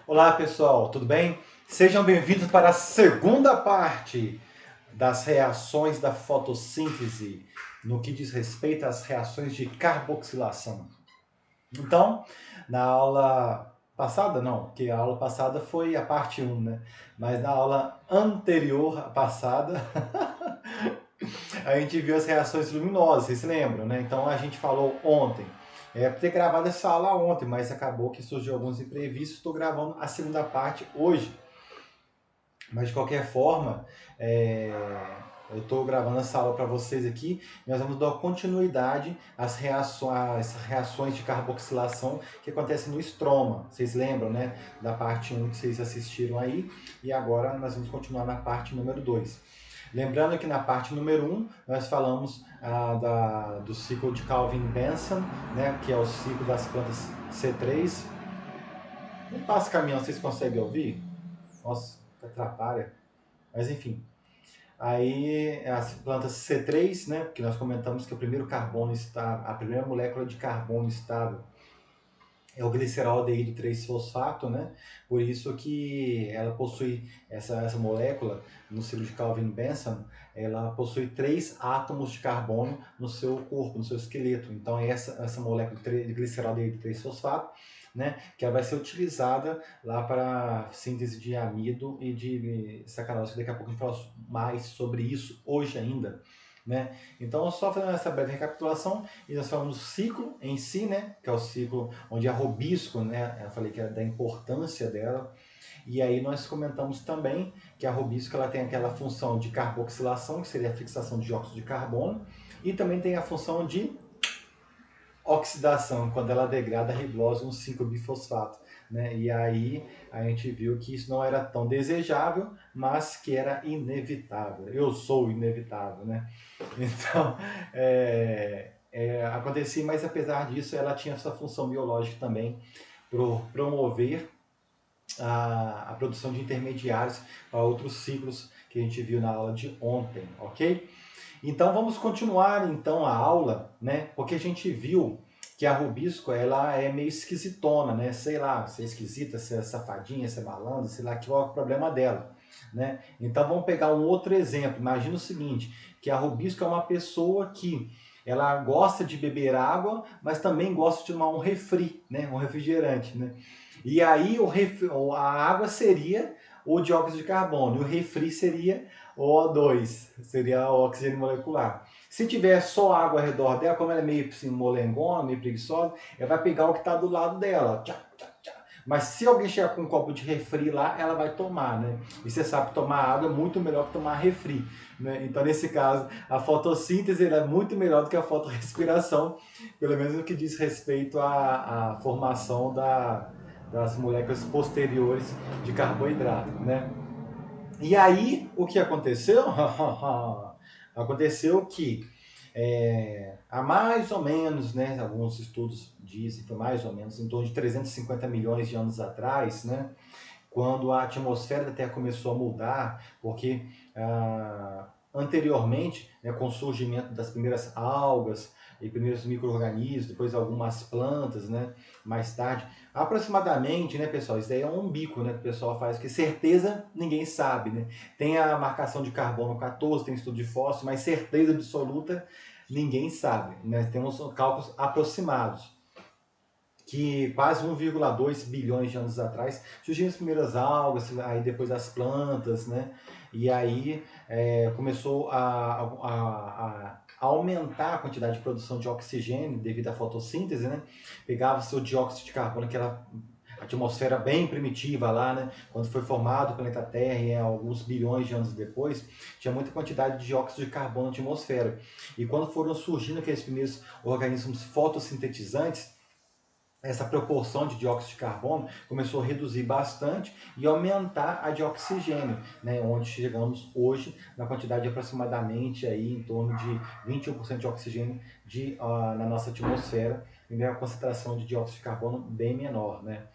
Olá pessoal, tudo bem? Sejam bem-vindos para a segunda parte das reações da fotossíntese no que diz respeito às reações de carboxilação. Então, na aula passada, não, porque a aula passada foi a parte 1, né? Mas na aula anterior à passada, a gente viu as reações luminosas, vocês se lembram, né? Então a gente falou ontem. Para ter gravado essa aula ontem, mas acabou que surgiu alguns imprevistos. Estou gravando a segunda parte hoje. Mas de qualquer forma, eu estou gravando essa aula para vocês aqui. Nós vamos dar continuidade às reações de carboxilação que acontecem no estroma. Vocês lembram, né? Da parte 1 que vocês assistiram aí. E agora nós vamos continuar na parte número 2. Lembrando que na parte número 1 nós falamos do ciclo de Calvin-Benson, né, que é o ciclo das plantas C3. Não passa caminhão, vocês conseguem ouvir? Nossa, que atrapalha. Mas enfim. Aí as plantas C3, né, que nós comentamos que o primeiro carbono estável, a primeira molécula de carbono estável é o gliceraldeído 3-fosfato, né? Por isso que ela possui essa molécula no ciclo de Calvin-Benson, ela possui 3 átomos de carbono no seu corpo, no seu esqueleto. Então essa molécula de gliceraldeído 3-fosfato, né, que ela vai ser utilizada lá para síntese de amido e de sacarose. Daqui a pouco a gente fala mais sobre isso hoje ainda. Né? Então, só fazendo essa breve recapitulação, e nós falamos do ciclo em si, né? Que é o ciclo onde a Robisco, né? Eu falei que é da importância dela. E aí nós comentamos também que a Robisco ela tem aquela função de carboxilação, que seria a fixação de dióxido de carbono, e também tem a função de oxidação, quando ela degrada a ribose no 5-bifosfato. Né? E aí a gente viu que isso não era tão desejável, mas que era inevitável. Eu sou inevitável, né? Então, acontecia, mas apesar disso, ela tinha essa função biológica também por promover a produção de intermediários para outros ciclos que a gente viu na aula de ontem, ok? Então vamos continuar então a aula, né? Porque a gente viu que a Rubisco ela é meio esquisitona, né? Sei lá, se é esquisita, se é safadinha, se é malandra, sei lá qual é o problema dela, né? Então vamos pegar um outro exemplo. Imagina o seguinte, que a Rubisco é uma pessoa que ela gosta de beber água, mas também gosta de tomar um refri, né? Um refrigerante, né? E aí a água seria o dióxido de carbono, e o refri seria o O2, seria o oxigênio molecular. Se tiver só água ao redor dela, como ela é meio assim, molengona, meio preguiçosa, ela vai pegar o que está do lado dela. Tchá, tchá, tchá. Mas se alguém chegar com um copo de refri lá, ela vai tomar, né? E você sabe que tomar água é muito melhor que tomar refri. Né? Então, nesse caso, a fotossíntese é muito melhor do que a fotorrespiração, pelo menos no que diz respeito à formação das moléculas posteriores de carboidrato, né? E aí, o que aconteceu? Aconteceu que há mais ou menos, né, alguns estudos dizem que mais ou menos em torno de 350 milhões de anos atrás, né, quando a atmosfera da Terra começou a mudar, porque anteriormente, né, com o surgimento das primeiras algas e primeiros micro-organismos, depois algumas plantas, né, mais tarde, aproximadamente, né, pessoal, isso daí é um bico, né, que o pessoal faz, que certeza ninguém sabe, né, tem a marcação de carbono 14, tem estudo de fósforo, mas certeza absoluta ninguém sabe, né, temos cálculos aproximados que quase 1,2 bilhões de anos atrás surgiram as primeiras algas, aí depois as plantas, né? E aí começou a aumentar a quantidade de produção de oxigênio devido à fotossíntese, né? Pegava-se o dióxido de carbono, que era a atmosfera bem primitiva lá, né? Quando foi formado o planeta Terra, e alguns bilhões de anos depois, tinha muita quantidade de dióxido de carbono na atmosfera. E quando foram surgindo aqueles primeiros organismos fotossintetizantes, essa proporção de dióxido de carbono começou a reduzir bastante e aumentar a de oxigênio, né, onde chegamos hoje na quantidade de aproximadamente aí, em torno de 21% de oxigênio na nossa atmosfera, e uma concentração de dióxido de carbono bem menor, né,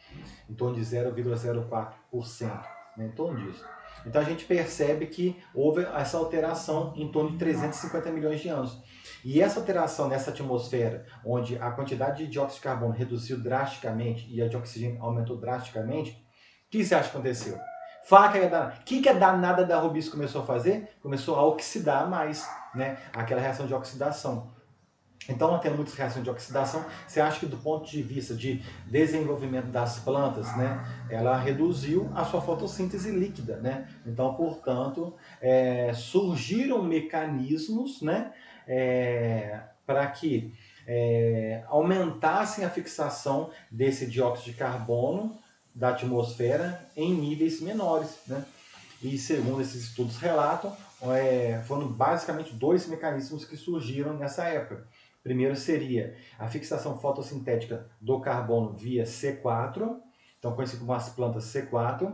em torno de 0,04%, né, em torno disso. Então a gente percebe que houve essa alteração em torno de 350 milhões de anos. E essa alteração nessa atmosfera, onde a quantidade de dióxido de carbono reduziu drasticamente e a de oxigênio aumentou drasticamente, O que você acha que aconteceu? Fala que é danada. O que a danada da Rubis começou a fazer? Começou a oxidar mais, né? Aquela reação de oxidação. Então, ela tem muitas reações de oxidação. Você acha que do ponto de vista de desenvolvimento das plantas, né, ela reduziu a sua fotossíntese líquida, né? Então, portanto, surgiram mecanismos, né, para que aumentassem a fixação desse dióxido de carbono da atmosfera em níveis menores, né? E segundo esses estudos relatam, foram basicamente dois mecanismos que surgiram nessa época. Primeiro seria a fixação fotossintética do carbono via C4, então conhecido como as plantas C4,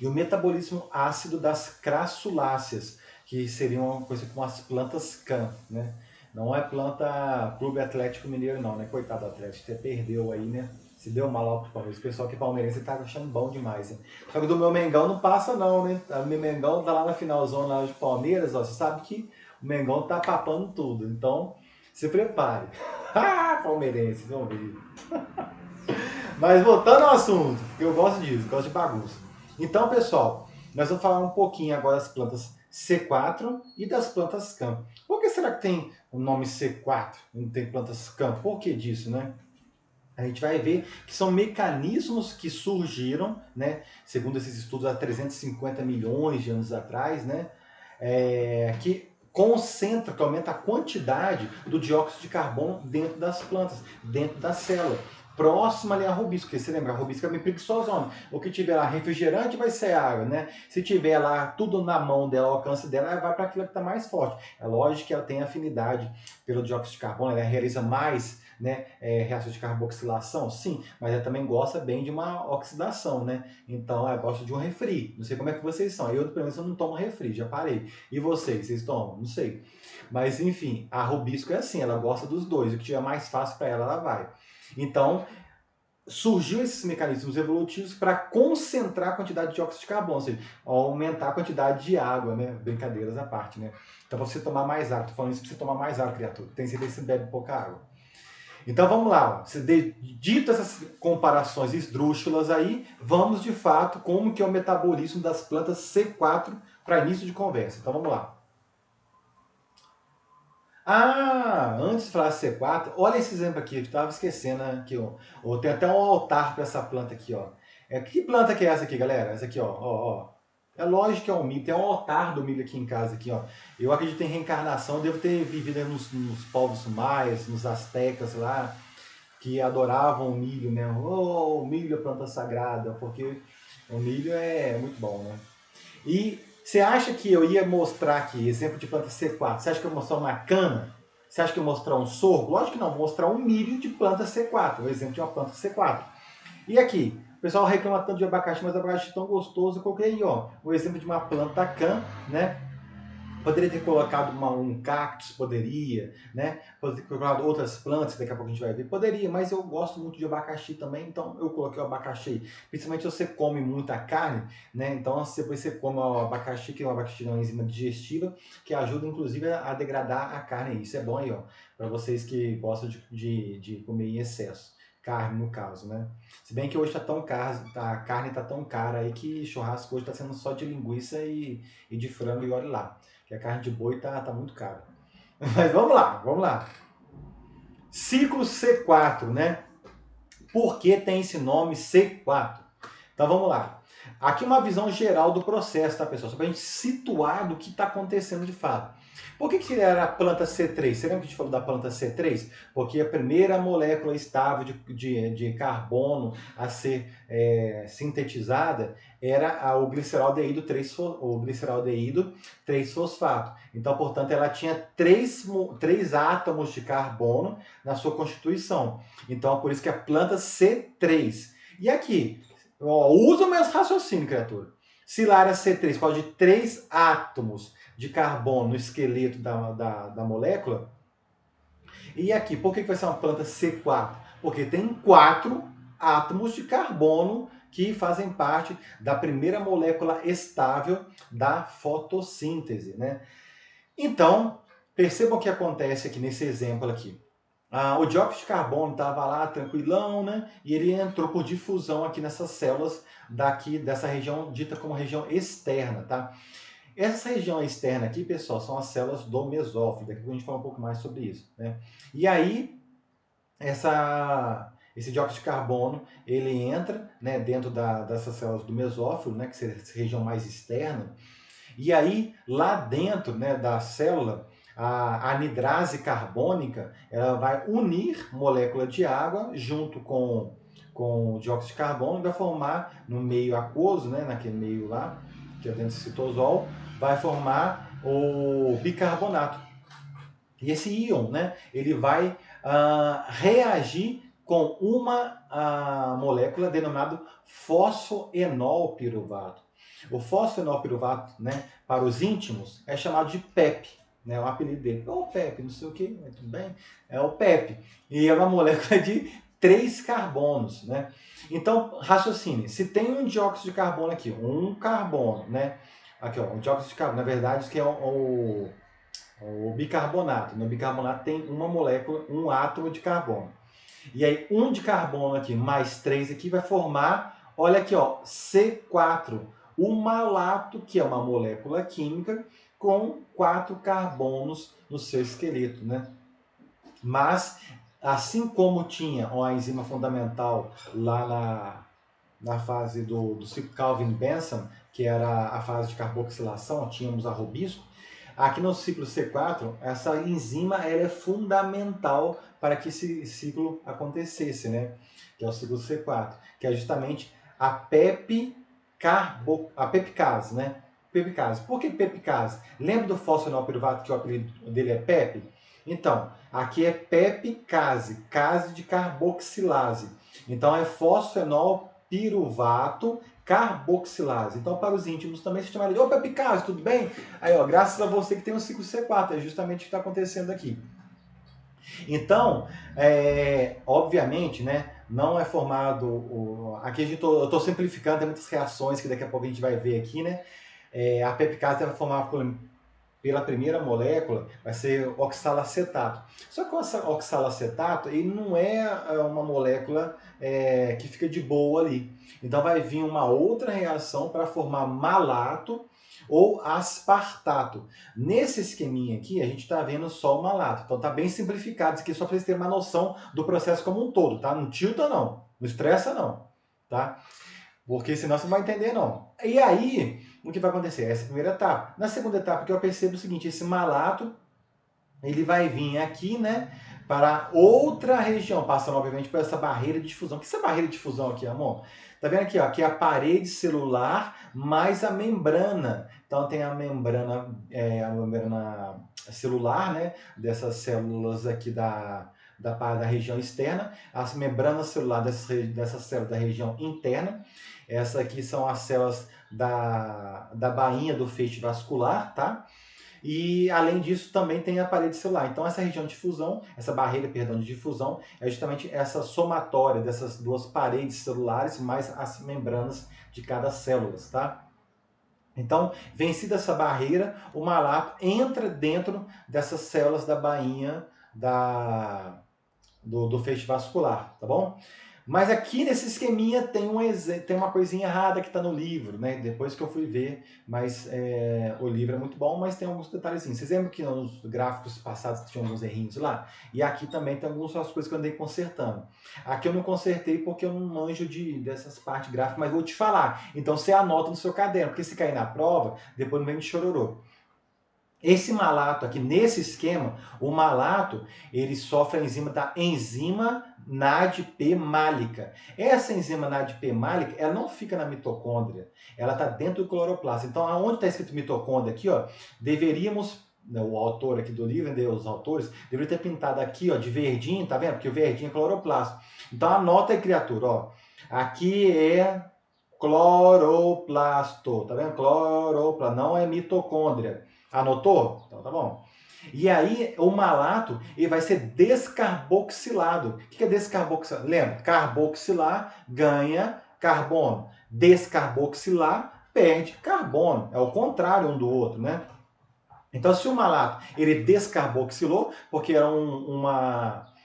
e o metabolismo ácido das crassuláceas, que seriam conhecidas como as plantas CAN, né? Não é planta Clube Atlético Mineiro não, né? Coitado do Atlético, você perdeu aí, né? Se deu mal ao Palmeiras. O pessoal que é palmeirense tá achando bom demais, né? Só que do meu Mengão não passa não, né? O meu Mengão tá lá na finalzona lá de Palmeiras, ó. Você sabe que o Mengão tá papando tudo. Então, se prepare. Palmeirense, vamos ver. Mas voltando ao assunto, eu gosto disso, gosto de bagunça. Então, pessoal, nós vamos falar um pouquinho agora das plantas C4 e das plantas CAM. Por que será que tem o nome C4 e não tem plantas CAM? Por que disso, né? A gente vai ver que são mecanismos que surgiram, né, segundo esses estudos há 350 milhões de anos atrás, né, que concentra, que aumenta a quantidade do dióxido de carbono dentro das plantas, dentro da célula. Próxima ali à rubisca, porque você lembra, a rubisca é bem preguiçosona. O que tiver lá refrigerante vai ser água, né? Se tiver lá tudo na mão dela, ao alcance dela, ela vai para aquilo que está mais forte. É lógico que ela tem afinidade pelo dióxido de carbono, ela realiza mais, né, reações de carboxilação, sim, mas ela também gosta bem de uma oxidação, né? Então ela gosta de um refri. Não sei como é que vocês são. Eu, pelo menos, eu não tomo refri, já parei. E vocês tomam? Não sei. Mas enfim, a rubisco é assim, ela gosta dos dois. O que tiver mais fácil para ela, ela vai. Então, surgiu esses mecanismos evolutivos para concentrar a quantidade de dióxido de carbono, ou seja, aumentar a quantidade de água, né? Brincadeiras à parte, né? Então, para você tomar mais água, tô falando isso para você tomar mais água, criatura. Tem certeza que você bebe pouca água. Então vamos lá, dito essas comparações esdrúxulas aí, vamos de fato como que é o metabolismo das plantas C4 para início de conversa. Então vamos lá. Ah, antes de falar C4, olha esse exemplo aqui, eu estava esquecendo aqui, ó. Tem até um altar para essa planta aqui, ó. Que planta que é essa aqui, galera? Essa aqui, ó. É lógico que é um milho, tem um altar do milho aqui em casa, aqui, ó. Eu acredito em reencarnação, eu devo ter vivido nos povos maias, nos astecas lá, que adoravam o milho, né? Oh, o milho é planta sagrada, porque o milho é muito bom, né? E você acha que eu ia mostrar aqui, exemplo de planta C4, você acha que eu ia mostrar uma cana? Você acha que eu ia mostrar um sorgo? Lógico que não, vou mostrar um milho de planta C4, o exemplo de uma planta C4. E aqui, o pessoal reclama tanto de abacaxi, mas abacaxi é tão gostoso, eu coloquei aí, ó, o exemplo de uma planta can, né? Poderia ter colocado um cactus, poderia, né? Poderia ter colocado outras plantas, daqui a pouco a gente vai ver. Poderia, mas eu gosto muito de abacaxi também, então eu coloquei o abacaxi. Principalmente se você come muita carne, né? Então depois você come o abacaxi, que o abacaxi é uma enzima digestiva, que ajuda inclusive a degradar a carne. Isso é bom aí, ó, para vocês que gostam de comer em excesso. Carne, no caso, né? Se bem que hoje tá tão caro, a carne tá tão cara aí que churrasco hoje tá sendo só de linguiça e de frango e olha lá. Que a carne de boi tá muito cara. Mas vamos lá. Ciclo C4, né? Por que tem esse nome C4? Então vamos lá. Aqui uma visão geral do processo, tá, pessoal? Só para a gente situar do que está acontecendo de fato. Por que era a planta C3? Você lembra que a gente falou da planta C3? Porque a primeira molécula estável de carbono a ser sintetizada era o gliceraldeído 3-fosfato. Então, portanto, ela tinha três átomos de carbono na sua constituição. Então, por isso que a planta C3. E aqui, usa o mesmo raciocínio, criatura. Se lá era C3, por causa de 3 átomos de carbono no esqueleto da molécula, e aqui, por que vai ser uma planta C4? Porque tem 4 átomos de carbono que fazem parte da primeira molécula estável da fotossíntese, né? Então, percebam o que acontece aqui nesse exemplo aqui. O dióxido de carbono estava lá tranquilão, né? E ele entrou por difusão aqui nessas células daqui dessa região dita como região externa, tá? Essa região externa aqui, pessoal, são as células do mesófilo. Daqui a pouco a gente fala um pouco mais sobre isso, né? E aí, esse dióxido de carbono, ele entra, né, dentro dessas células do mesófilo, né, que seria essa região mais externa, e aí, lá dentro, né, da célula, a anidrase carbônica, ela vai unir molécula de água junto com o dióxido de carbono e vai formar no meio aquoso, né, naquele meio lá, que é dentro do citosol, vai formar o bicarbonato. E esse íon, né, ele vai reagir com uma molécula denominada fosfoenolpiruvato. O fosfoenolpiruvato, né, para os íntimos, é chamado de PEP, né, o apelido dele. É o PEP, não sei o que, mas tudo bem, é o PEP. E é uma molécula de 3 carbonos, né? Então, raciocine, se tem um dióxido de carbono aqui, um carbono, né? Aqui, ó, um dióxido de carbono, na verdade, isso que é o bicarbonato. No bicarbonato tem uma molécula, um átomo de carbono. E aí, um de carbono aqui, mais 3 aqui, vai formar, olha aqui, ó, C4. O malato, que é uma molécula química, com 4 carbonos no seu esqueleto, né? Mas, assim como tinha uma enzima fundamental lá na fase do ciclo Calvin-Benson, que era a fase de carboxilação, tínhamos a robisco. Aqui no ciclo C4, essa enzima ela é fundamental para que esse ciclo acontecesse, né? Que é o ciclo C4, que é justamente a pepcase, né? Pepcase. Por que pepcase? Lembra do fosfenolpiruvato que o apelido dele é PEP? Então, aqui é pepcase, case de carboxilase. Então é fosfenolpiruvato carboxilase. Então, para os íntimos também se chamaria de opa, Picasso, tudo bem? Aí, ó, graças a você que tem o ciclo C4, é justamente o que está acontecendo aqui. Então, obviamente, né, não é formado. Aqui eu estou simplificando, tem muitas reações que daqui a pouco a gente vai ver aqui, né? A pepcase é formada pela primeira molécula, vai ser oxalacetato. Só que o oxalacetato, ele não é uma molécula que fica de boa ali. Então vai vir uma outra reação para formar malato ou aspartato. Nesse esqueminha aqui, a gente está vendo só o malato. Então está bem simplificado isso aqui, só para vocês terem uma noção do processo como um todo, tá? Não tilta não, não estressa não, tá? Porque senão você não vai entender não. E aí, o que vai acontecer? Essa é a primeira etapa. Na segunda etapa, que eu percebo o seguinte, esse malato, ele vai vir aqui, né, para outra região, passando obviamente por essa barreira de difusão. O que é essa barreira de difusão aqui, amor? Tá vendo aqui, ó, aqui é a parede celular mais a membrana. Então tem a membrana celular, né, dessas células aqui da região externa, as membranas celulares dessas células da região interna. Essas aqui são as células da bainha do feixe vascular, tá? E além disso também tem a parede celular. Então essa região de difusão, essa barreira, perdão, de difusão, é justamente essa somatória dessas duas paredes celulares mais as membranas de cada célula, tá? Então, vencida essa barreira, o malato entra dentro dessas células da bainha do feixe vascular, tá bom? Mas aqui nesse esqueminha tem uma coisinha errada que está no livro, né? Depois que eu fui ver, mas o livro é muito bom, mas tem alguns detalhezinhos. Vocês lembram que nos gráficos passados tinham alguns errinhos lá? E aqui também tem algumas coisas que eu andei consertando. Aqui eu não consertei porque eu não manjo dessas partes gráficas, mas vou te falar. Então você anota no seu caderno, porque se cair na prova, depois não vem de chororô. Esse malato aqui, nesse esquema, o malato, ele sofre a enzima da enzima NADP-málica. Essa enzima NADP-málica, ela não fica na mitocôndria, ela está dentro do cloroplasto. Então, aonde está escrito mitocôndria aqui, ó, deveríamos, o autor aqui do livro, os autores, deveriam ter pintado aqui, ó, de verdinho, tá vendo? Porque o verdinho é cloroplasto. Então, anota aí, criatura, ó. Aqui é cloroplasto, tá vendo? Cloroplasto, não é mitocôndria. Anotou? Então tá bom. E aí o malato ele vai ser descarboxilado. O que é descarboxilado? Lembra? Carboxilar ganha carbono. Descarboxilar perde carbono. É o contrário um do outro, né? Então se o malato ele descarboxilou, porque era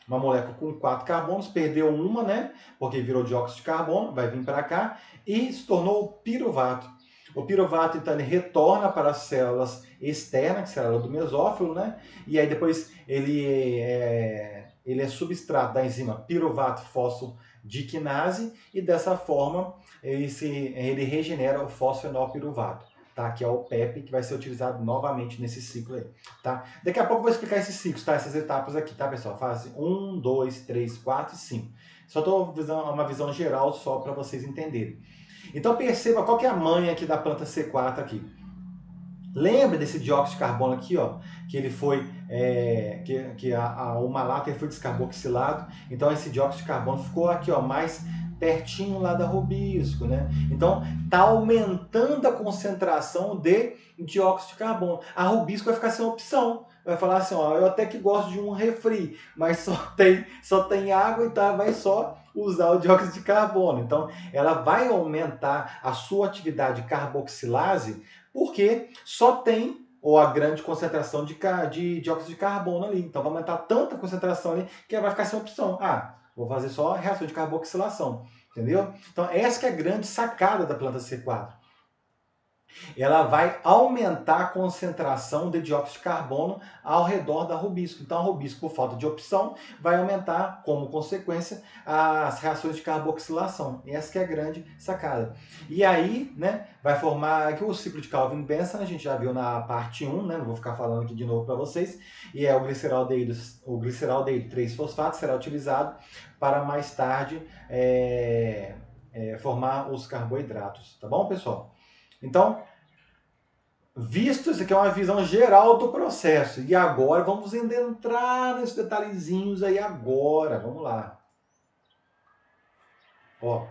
uma molécula com 4 carbonos, perdeu uma, né? Porque virou dióxido de carbono, vai vir para cá, e se tornou o piruvato. O piruvato, então, ele retorna para as células externas, que é a célula do mesófilo, né? E aí depois ele é substrato da enzima piruvato fosfodiquinase, e dessa forma ele regenera o fosfenolpiruvato, tá? Que é o PEP, que vai ser utilizado novamente nesse ciclo aí, tá? Daqui a pouco eu vou explicar esses ciclos, tá? Essas etapas aqui, tá, pessoal? Fase 1, 2, 3, 4 e 5. Só estou dando uma visão geral só para vocês entenderem. Então perceba qual que é a mãe aqui da planta C4 aqui. Lembra desse dióxido de carbono aqui, ó, que ele foi, o malato foi descarboxilado, então esse dióxido de carbono ficou aqui, ó, mais pertinho lá da rubisco, né? Então tá aumentando a concentração de dióxido de carbono. A rubisco vai ficar sem opção. Vai falar assim, ó, eu até que gosto de um refri, mas só tem água, então vai só usar o dióxido de carbono. Então ela vai aumentar a sua atividade carboxilase, porque só tem ou a grande concentração de dióxido de carbono ali. Então vai aumentar tanta concentração ali que ela vai ficar sem opção. Ah, vou fazer só a reação de carboxilação. Entendeu? Então essa que é a grande sacada da planta C4. Ela vai aumentar a concentração de dióxido de carbono ao redor da rubisco. Então, a rubisco, por falta de opção, vai aumentar, como consequência, as reações de carboxilação. Essa que é a grande sacada. E aí, né, vai formar aqui o ciclo de Calvin-Benson, a gente já viu na parte 1, né, não vou ficar falando aqui de novo para vocês, e é o gliceraldeído 3-fosfato será utilizado para mais tarde formar os carboidratos. Tá bom, pessoal? Então, visto isso aqui é uma visão geral do processo, e agora vamos entrar nesses detalhezinhos aí agora, vamos lá. Ó,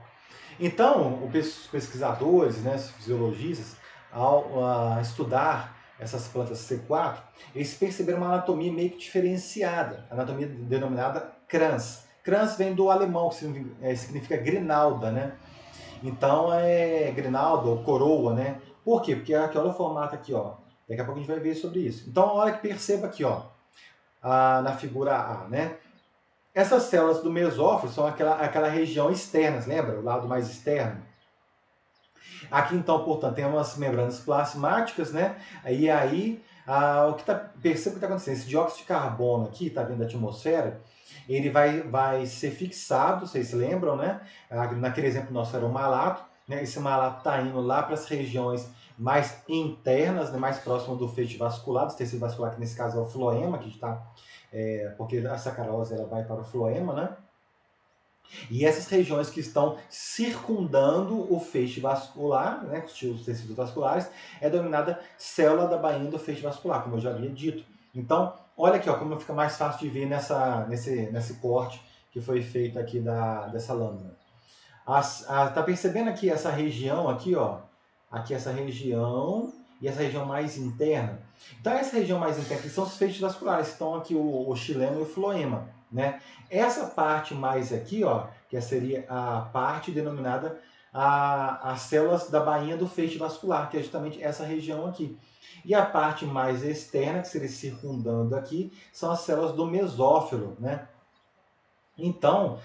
então, os pesquisadores, né, os fisiologistas, ao estudar essas plantas C4, eles perceberam uma anatomia meio que diferenciada, anatomia denominada crans. Crans vem do alemão, que significa grinalda, né? Então é grinalda ou coroa, né? Por quê? Porque aqui, olha o formato aqui, ó. Daqui a pouco a gente vai ver sobre isso. Então, olha que perceba aqui, ó, na figura A, né? Essas células do mesófilo são aquela região externa, lembra? O lado mais externo. Aqui, então, portanto, tem umas membranas plasmáticas, né? E aí, perceba o que está acontecendo. Esse dióxido de carbono aqui, está vindo da atmosfera, ele vai ser fixado, vocês se lembram, né? Naquele exemplo nosso era o malato, né? Esse malato está indo lá para as regiões mais internas, né? Mais próximo do feixe vascular, do tecido vascular, que nesse caso é o floema, que está, porque a sacarose ela vai para o floema, né? E essas regiões que estão circundando o feixe vascular, né, os tecidos vasculares, é denominada célula da bainha do feixe vascular, como eu já havia dito. Então, olha aqui, ó, como fica mais fácil de ver nesse corte que foi feito aqui dessa lâmina. Tá percebendo aqui essa região aqui, ó? Aqui essa região e essa região mais interna. Então essa região mais interna aqui são os feixes vasculares, estão aqui o xilema e o floema, né? Essa parte mais aqui, ó, que seria a parte denominada as células da bainha do feixe vascular, que é justamente essa região aqui. E a parte mais externa, que seria circundando aqui, são as células do mesófilo, né? Então,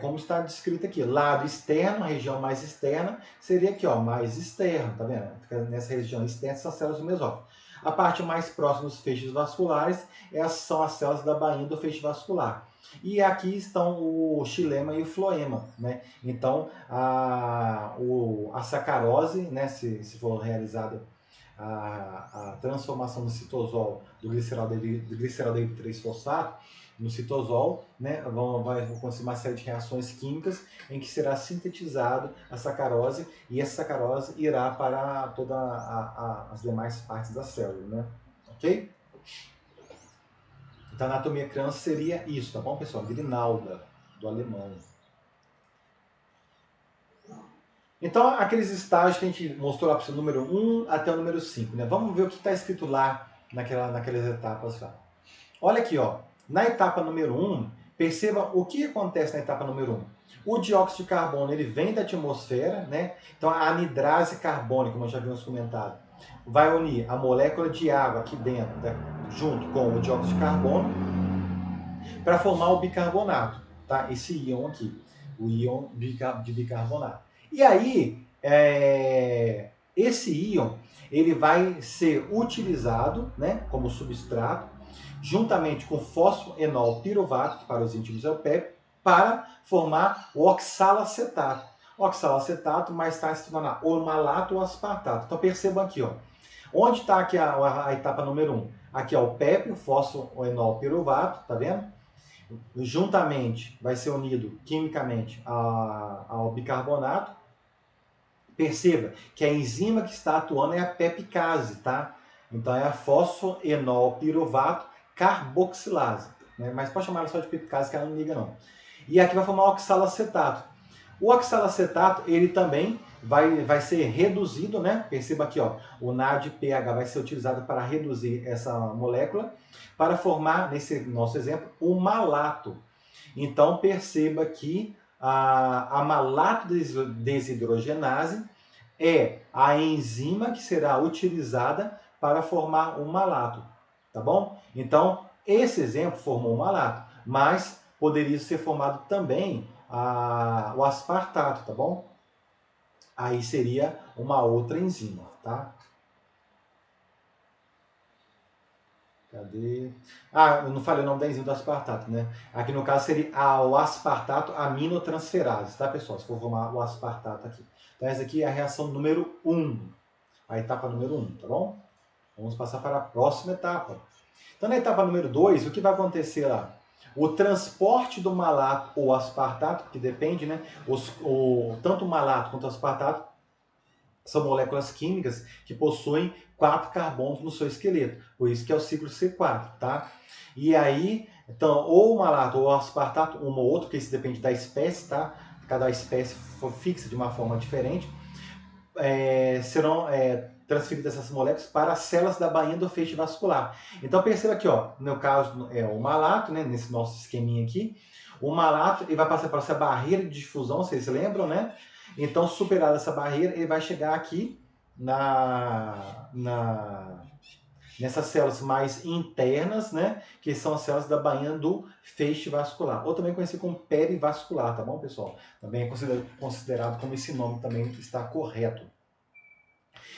como está descrito aqui, lado externo, a região mais externa, seria aqui, ó, mais externo, tá vendo? Fica nessa região externa são as células do mesófilo. A parte mais próxima dos feixes vasculares são as células da bainha do feixe vascular. E aqui estão o xilema e o floema, né? Então, a sacarose, né, se for realizada a transformação do citosol do gliceraldeído 3-fosfato no citosol, né, vai acontecer uma série de reações químicas em que será sintetizado a sacarose, e essa sacarose irá para todas as demais partes da célula, né? Ok? Então a anatomia crans seria isso, tá bom, pessoal? Grinalda, do alemão. Então, aqueles estágios que a gente mostrou lá para o número 1 até o número 5, né? Vamos ver o que está escrito lá naquelas etapas lá. Olha aqui, ó. Na etapa número 1, perceba o que acontece na etapa número 1. O dióxido de carbono ele vem da atmosfera, né? Então a anidrase carbônica, como já havíamos comentado, vai unir a molécula de água aqui dentro, né? Junto com o dióxido de carbono. para formar o bicarbonato, tá? Esse íon aqui, o íon de bicarbonato. E aí, esse íon ele vai ser utilizado, né, como substrato, juntamente com fosfoenol piruvato, que para os íntimos é o PEP, para formar o oxalacetato. O oxalacetato mais tarde se torna o malato ou aspartato. Então percebam aqui, ó, onde está aqui a etapa número 1? Aqui ó, o PEP, o fosfoenol piruvato, tá vendo? Juntamente vai ser unido quimicamente ao bicarbonato. Perceba que a enzima que está atuando é a pepicase, tá? Então é a fosfoenol piruvato carboxilase, né? Mas pode chamar ela só de pepicase que ela não liga não. E aqui vai formar o oxalacetato. O oxalacetato, ele também vai ser reduzido, né? Perceba aqui, ó, o NADPH vai ser utilizado para reduzir essa molécula, para formar, nesse nosso exemplo, o malato. Então, perceba que a malato desidrogenase é a enzima que será utilizada para formar o malato, tá bom? Então, esse exemplo formou um malato, mas poderia ser formado também o aspartato, tá bom? Aí seria uma outra enzima, tá? Cadê? Ah, eu não falei o nome da enzima do aspartato, né? Aqui no caso seria o aspartato aminotransferase, tá, pessoal? Se for formar o aspartato aqui. Então, essa aqui é a reação número 1, a etapa número 1, tá bom? Vamos passar para a próxima etapa. Então, na etapa número 2, o que vai acontecer lá? O transporte do malato ou aspartato, que depende, né? Tanto o malato quanto o aspartato são moléculas químicas que possuem 4 carbonos no seu esqueleto. Por isso que é o ciclo C4, tá? E aí, então, ou o malato ou o aspartato, um ou outro, porque isso depende da espécie, tá? Cada espécie fixa de uma forma diferente, serão transferidas essas moléculas para as células da bainha do feixe vascular. Então perceba aqui, ó, no caso o malato, né, nesse nosso esqueminha aqui, o malato ele vai passar por essa barreira de difusão, vocês lembram, né? Então, superada essa barreira, ele vai chegar aqui nessas células mais internas, né? Que são as células da bainha do feixe vascular, ou também conhecido como perivascular, tá bom, pessoal? Também é considerado como esse nome também está correto.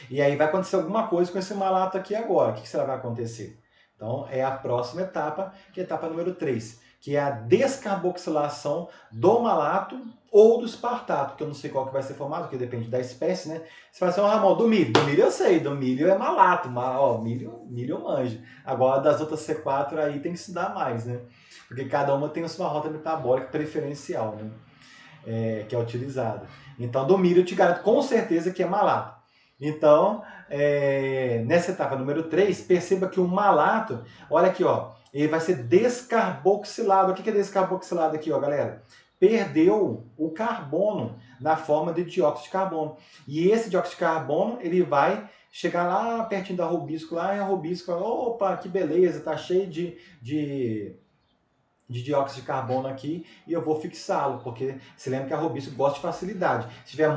E aí vai acontecer alguma coisa com esse malato aqui agora. O que será que vai acontecer? Então, é a próxima etapa, que é a etapa número 3, que é a descarboxilação do malato ou do aspartato, que eu não sei qual que vai ser formado, porque depende da espécie, né? Você fala assim, Ramon, do milho eu sei, do milho é malato, mas, ó, milho eu manjo. Agora, das outras C4 aí tem que estudar mais, né? Porque cada uma tem a sua rota metabólica preferencial, né? Que é utilizada. Então, do milho eu te garanto com certeza que é malato. Então, nessa etapa número 3, perceba que o malato, olha aqui, ó, ele vai ser descarboxilado. O que é descarboxilado aqui, ó, galera? Perdeu o carbono na forma de dióxido de carbono. E esse dióxido de carbono, ele vai chegar lá pertinho da rubisco, lá e a rubisco, opa, que beleza, tá cheio de dióxido de carbono aqui e eu vou fixá-lo, porque se lembra que a rubisco gosta de facilidade. Se tiver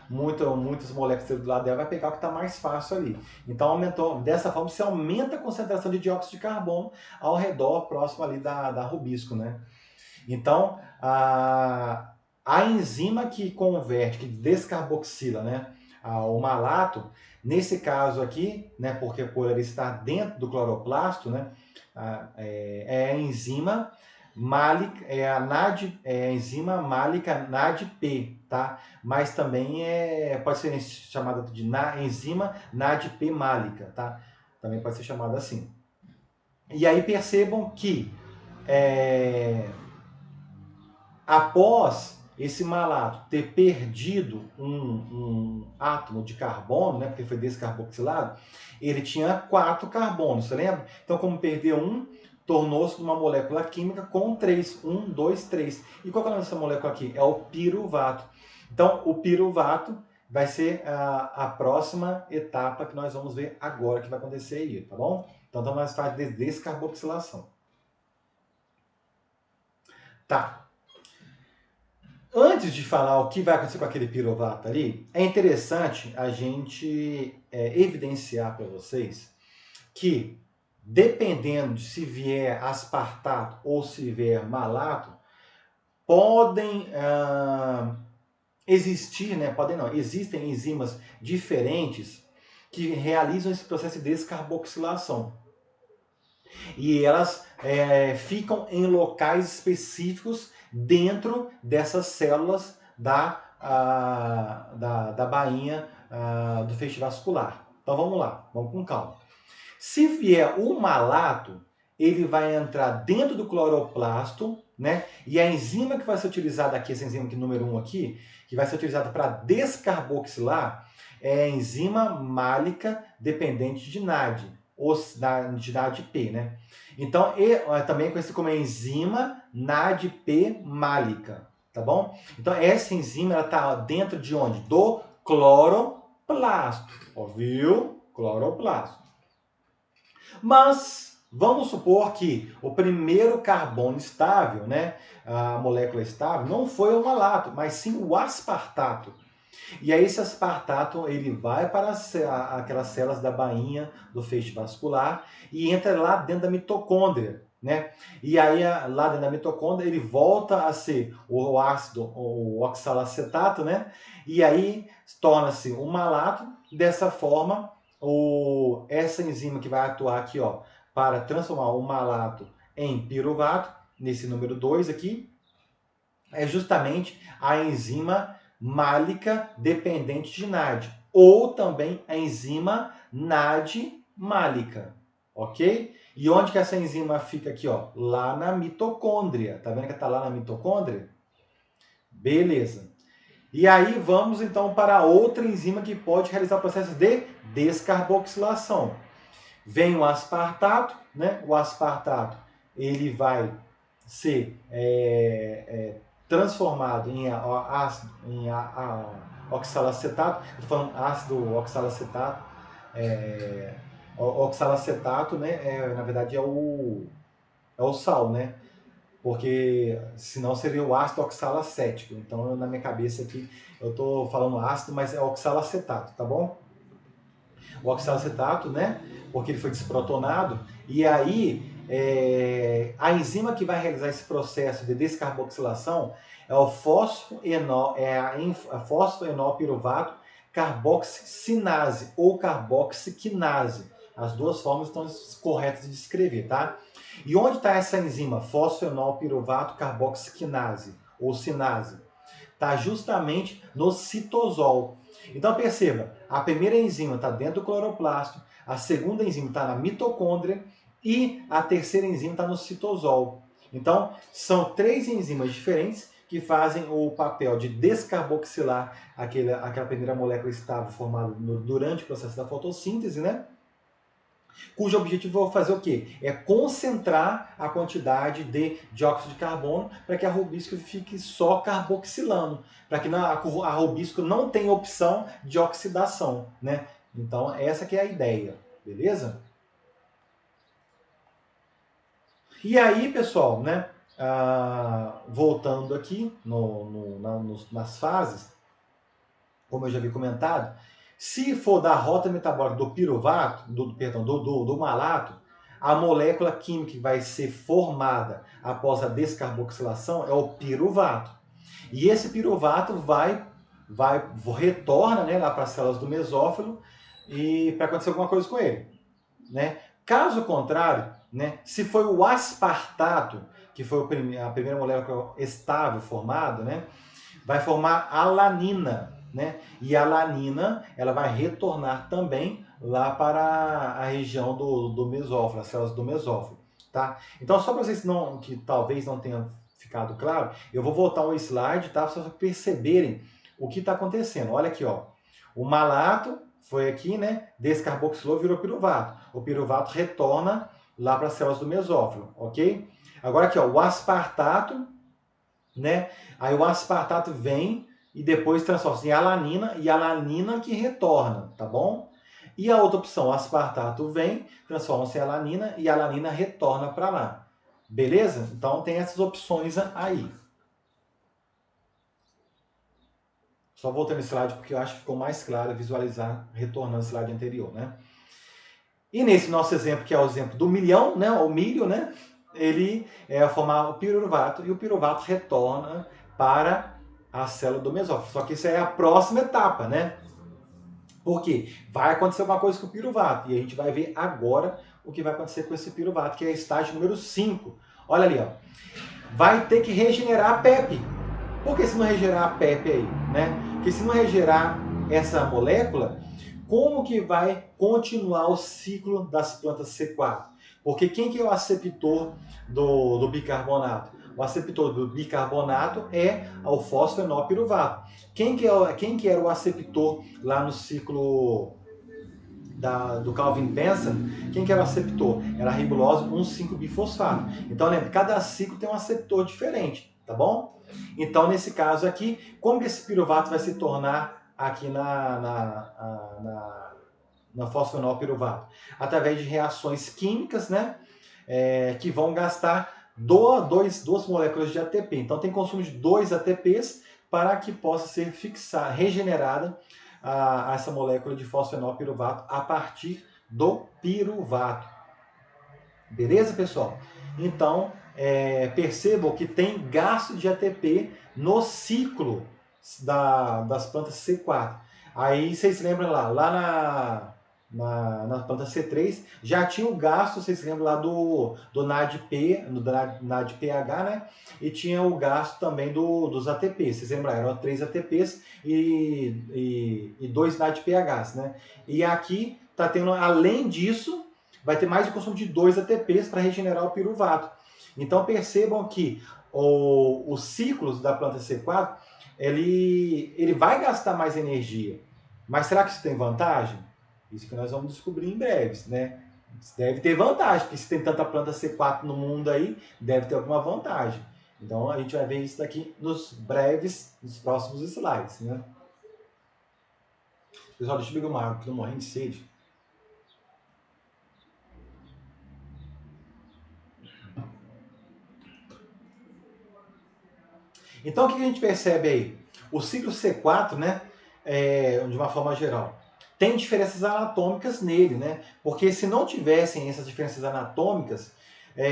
muitas moléculas do lado dela, vai pegar o que está mais fácil ali. Então, aumentou, dessa forma, você aumenta a concentração de dióxido de carbono ao redor, próximo ali da rubisco, né? Então, a enzima que converte, que descarboxila, né, o malato, nesse caso aqui, né, porque por ele estar dentro do cloroplasto, né, é a enzima málica, é a enzima málica NADP, tá? Mas também pode ser chamada de enzima NADP málica, tá? Também pode ser chamada assim. E aí percebam que após esse malato ter perdido um átomo de carbono, né, porque foi descarboxilado, ele tinha 4 carbonos, você lembra? Então, como perdeu um, tornou-se uma molécula química com 3. 1, 2, 3. E qual é o nome dessa molécula aqui? É o piruvato. Então, o piruvato vai ser a próxima etapa que nós vamos ver agora que vai acontecer aí, tá bom? Então, estamos na fase de descarboxilação. Tá. Antes de falar o que vai acontecer com aquele piruvato ali, é interessante a gente evidenciar para vocês que dependendo de se vier aspartato ou se vier malato, podem existir, né? Podem não, existem enzimas diferentes que realizam esse processo de descarboxilação. E elas ficam em locais específicos dentro dessas células da bainha do feixe vascular. Então vamos lá, vamos com calma. Se vier o malato, ele vai entrar dentro do cloroplasto, né? E a enzima que vai ser utilizada aqui, essa enzima aqui, número 1 aqui, que vai ser utilizada para descarboxilar, é a enzima málica dependente de NAD, ou de NADP, né? Então, também é conhecido como enzima NADP málica, tá bom? Então, essa enzima, ela está dentro de onde? Do cloroplasto, ouviu? Cloroplasto. Mas vamos supor que o primeiro carbono estável, né, a molécula estável, não foi o malato, mas sim o aspartato. E aí esse aspartato ele vai para aquelas células da bainha do feixe vascular e entra lá dentro da mitocôndria, né? E aí lá dentro da mitocôndria ele volta a ser o ácido, o oxalacetato, né? E aí torna-se um malato. Dessa forma, essa enzima que vai atuar aqui, ó, para transformar o malato em piruvato, nesse número 2 aqui, é justamente a enzima málica dependente de NAD, ou também a enzima NAD málica, ok? E onde que essa enzima fica aqui, ó? Lá na mitocôndria. Tá vendo que está lá na mitocôndria? Beleza. E aí vamos então para outra enzima que pode realizar o processo de descarboxilação. Vem o aspartato, né? O aspartato ele vai ser transformado em ácido, em oxalacetato. Estou falando ácido oxalacetato. Oxalacetato, né? Na verdade é o sal, né? Porque senão seria o ácido oxalacético. Então, na minha cabeça aqui, eu estou falando ácido, mas é oxalacetato, tá bom? O oxalacetato, né? Porque ele foi desprotonado. E aí, a enzima que vai realizar esse processo de descarboxilação é o fosfoenolpiruvato carboxicinase ou carboxiquinase. As duas formas estão corretas de descrever, tá? E onde está essa enzima? Fosfoenolpiruvato carboxiquinase ou sinase. Está justamente no citosol. Então perceba, a primeira enzima está dentro do cloroplasto, a segunda enzima está na mitocôndria e a terceira enzima está no citosol. Então são três enzimas diferentes que fazem o papel de descarboxilar aquela primeira molécula estável formada durante o processo da fotossíntese, né? Cujo objetivo é fazer o quê? É concentrar a quantidade de dióxido de carbono para que a rubisco fique só carboxilando, para que a rubisco não tenha opção de oxidação, né? Então essa que é a ideia, beleza? E aí, pessoal, né? Voltando aqui nas fases, como eu já havia comentado, se for da rota metabólica do piruvato, do malato, a molécula química que vai ser formada após a descarboxilação é o piruvato. E esse piruvato retorna, né, lá para as células do mesófilo e para acontecer alguma coisa com ele, né? Caso contrário, né, se foi o aspartato, que foi a primeira molécula estável formada, né, vai formar alanina, né? E a alanina, ela vai retornar também lá para a região do mesófilo, as células do mesófilo, tá? Então, só para vocês que talvez não tenham ficado claro, eu vou voltar um slide, tá? Para vocês perceberem o que está acontecendo. Olha aqui, ó. O malato foi aqui, né? Descarboxilou, virou piruvato. O piruvato retorna lá para as células do mesófilo, ok? Agora aqui, ó, o aspartato, né? Aí o aspartato vem e depois transforma-se em alanina e a alanina que retorna, tá bom? E a outra opção, o aspartato vem, transforma-se em alanina e a alanina retorna para lá. Beleza? Então tem essas opções aí. Só voltando esse slide porque eu acho que ficou mais claro visualizar retornando o slide anterior, né? E nesse nosso exemplo, que é o exemplo do milhão, né, o milho, né, ele é formar o piruvato, e o piruvato retorna para a célula do mesófilo. Só que isso é a próxima etapa, né? Porque vai acontecer alguma coisa com o piruvato, e a gente vai ver agora o que vai acontecer com esse piruvato, que é estágio número 5. Olha ali, ó. Vai ter que regenerar a PEP. Por que se não regenerar a PEP aí, né? Porque se não regenerar essa molécula, como que vai continuar o ciclo das plantas C4? Porque quem que é o aceptor do bicarbonato? O aceptor do bicarbonato é o fosfenolpiruvato. Quem que era o aceptor lá no ciclo do Calvin Benson? Quem que era o aceptor? Era a ribulose 1,5-bifosfato. Então, lembra, cada ciclo tem um aceptor diferente, tá bom? Então, nesse caso aqui, como que esse piruvato vai se tornar aqui na fosfenolpiruvato? Através de reações químicas, né? Que vão gastar duas moléculas de ATP. Então, tem consumo de 2 ATPs para que possa ser regenerada essa molécula de fosfenolpiruvato a partir do piruvato. Beleza, pessoal? Então, percebam que tem gasto de ATP no ciclo das plantas C4. Aí vocês lembram lá na planta C3, já tinha o gasto, vocês lembram lá do NADP, do NADPH, né? E tinha o gasto também dos ATPs. Vocês lembram? Eram 3 ATPs e 2 NADPHs, né? E aqui está tendo, além disso, vai ter mais o consumo de 2 ATPs para regenerar o piruvato. Então percebam que os ciclos da planta C4, ele vai gastar mais energia. Mas será que isso tem vantagem? Isso que nós vamos descobrir em breves, né? Deve ter vantagem, porque se tem tanta planta C4 no mundo aí, deve ter alguma vantagem. Então a gente vai ver isso daqui nos próximos slides, né? Pessoal, deixa eu beber uma água, que eu tô morrendo de sede. Então, o que a gente percebe aí? O ciclo C4, né, de uma forma geral, tem diferenças anatômicas nele, né? Porque se não tivessem essas diferenças anatômicas,